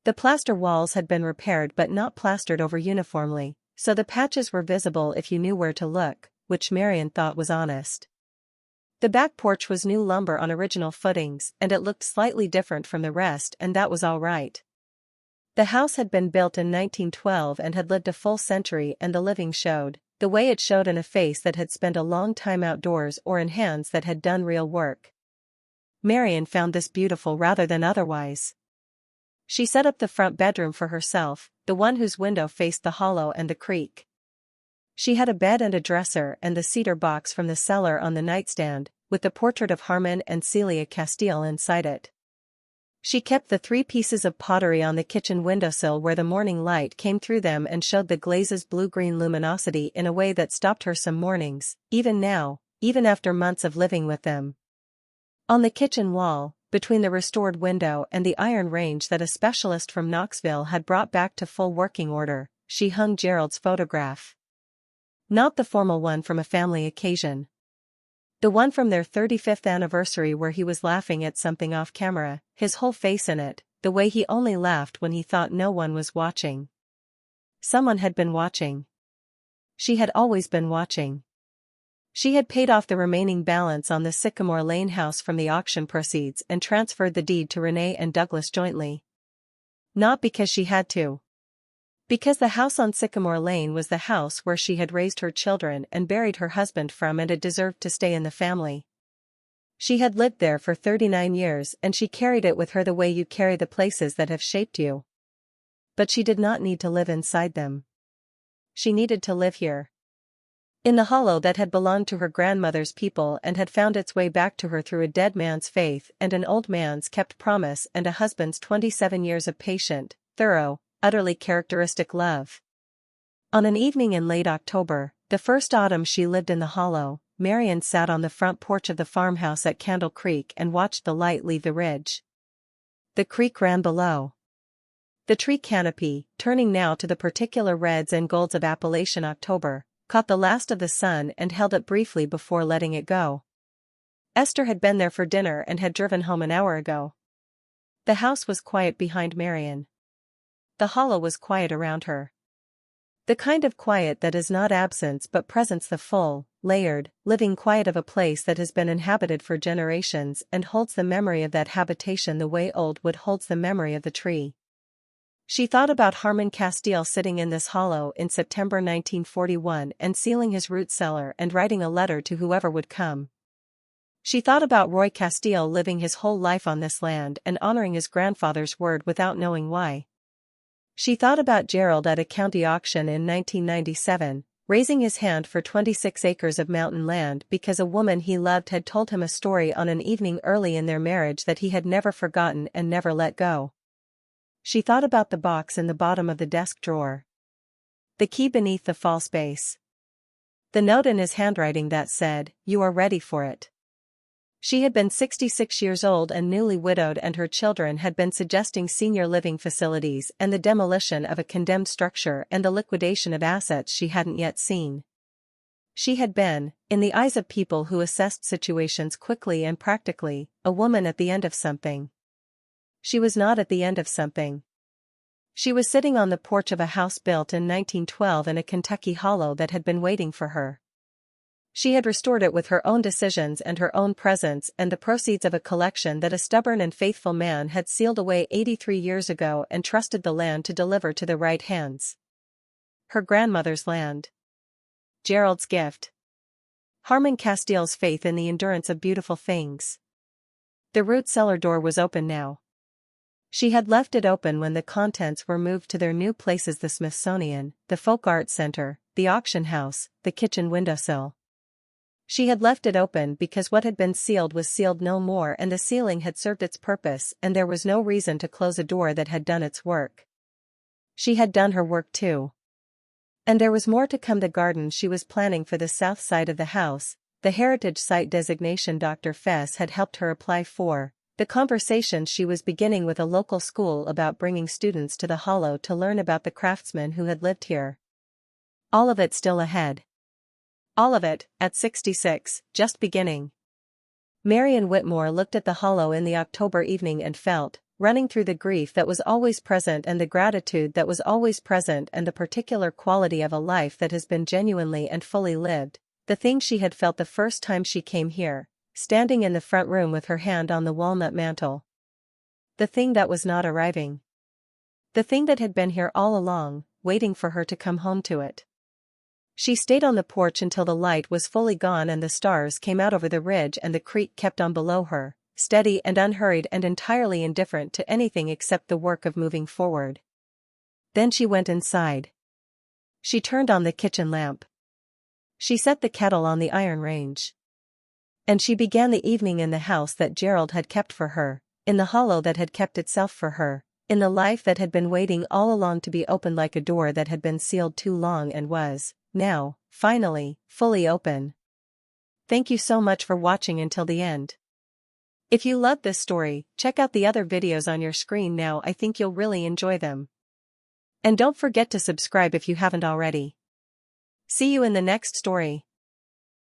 The plaster walls had been repaired but not plastered over uniformly, so the patches were visible if you knew where to look, which Marion thought was honest. The back porch was new lumber on original footings, and it looked slightly different from the rest, and that was all right. The house had been built in 1912 and had lived a full century, and the living showed, the way it showed in a face that had spent a long time outdoors or in hands that had done real work. Marion found this beautiful rather than otherwise. She set up the front bedroom for herself, the one whose window faced the hollow and the creek. She had a bed and a dresser and the cedar box from the cellar on the nightstand, with the portrait of Harmon and Celia Castile inside it. She kept the 3 pieces of pottery on the kitchen windowsill where the morning light came through them and showed the glazes blue-green luminosity in a way that stopped her some mornings, even now, even after months of living with them. On the kitchen wall, between the restored window and the iron range that a specialist from Knoxville had brought back to full working order, she hung Gerald's photograph. Not the formal one from a family occasion. The one from their 35th anniversary where he was laughing at something off camera, his whole face in it, the way he only laughed when he thought no one was watching. Someone had been watching. She had always been watching. She had paid off the remaining balance on the Sycamore Lane house from the auction proceeds and transferred the deed to Renee and Douglas jointly. Not because she had to. Because the house on Sycamore Lane was the house where she had raised her children and buried her husband from, and it deserved to stay in the family. She had lived there for 39 years and she carried it with her the way you carry the places that have shaped you. But she did not need to live inside them. She needed to live here. In the hollow that had belonged to her grandmother's people and had found its way back to her through a dead man's faith and an old man's kept promise and a husband's 27 years of patient, thorough, utterly characteristic love. On an evening in late October, the first autumn she lived in the hollow, Marion sat on the front porch of the farmhouse at Candle Creek and watched the light leave the ridge. The creek ran below. The tree canopy, turning now to the particular reds and golds of Appalachian October, caught the last of the sun and held it briefly before letting it go. Esther had been there for dinner and had driven home an hour ago. The house was quiet behind Marion. The hollow was quiet around her. The kind of quiet that is not absence but presence, the full, layered, living quiet of a place that has been inhabited for generations and holds the memory of that habitation the way old wood holds the memory of the tree. She thought about Harmon Castile sitting in this hollow in September 1941 and sealing his root cellar and writing a letter to whoever would come. She thought about Roy Castile living his whole life on this land and honoring his grandfather's word without knowing why. She thought about Gerald at a county auction in 1997, raising his hand for 26 acres of mountain land because a woman he loved had told him a story on an evening early in their marriage that he had never forgotten and never let go. She thought about the box in the bottom of the desk drawer. The key beneath the false base. The note in his handwriting that said, "You are ready for it." She had been 66 years old and newly widowed, and her children had been suggesting senior living facilities and the demolition of a condemned structure and the liquidation of assets she hadn't yet seen. She had been, in the eyes of people who assessed situations quickly and practically, a woman at the end of something. She was not at the end of something. She was sitting on the porch of a house built in 1912 in a Kentucky hollow that had been waiting for her. She had restored it with her own decisions and her own presence and the proceeds of a collection that a stubborn and faithful man had sealed away 83 years ago and trusted the land to deliver to the right hands. Her grandmother's land. Gerald's gift. Harmon Castile's faith in the endurance of beautiful things. The root cellar door was open now. She had left it open when the contents were moved to their new places: the Smithsonian, the Folk Art Center, the auction house, the kitchen windowsill. She had left it open because what had been sealed was sealed no more, and the sealing had served its purpose, and there was no reason to close a door that had done its work. She had done her work too. And there was more to come. The garden she was planning for the south side of the house, the heritage site designation Dr. Fess had helped her apply for, the conversations she was beginning with a local school about bringing students to the hollow to learn about the craftsmen who had lived here. All of it still ahead. All of it, at 66, just beginning. Marion Whitmore looked at the hollow in the October evening and felt, running through the grief that was always present and the gratitude that was always present and the particular quality of a life that has been genuinely and fully lived, the thing she had felt the first time she came here, standing in the front room with her hand on the walnut mantel. The thing that was not arriving. The thing that had been here all along, waiting for her to come home to it. She stayed on the porch until the light was fully gone and the stars came out over the ridge and the creek kept on below her, steady and unhurried and entirely indifferent to anything except the work of moving forward. Then she went inside. She turned on the kitchen lamp. She set the kettle on the iron range. And she began the evening in the house that Gerald had kept for her, in the hollow that had kept itself for her, in the life that had been waiting all along to be opened like a door that had been sealed too long and was, now, finally, fully open. Thank you so much for watching until the end. If you loved this story, check out the other videos on your screen now. I think you'll really enjoy them. And don't forget to subscribe if you haven't already. See you in the next story.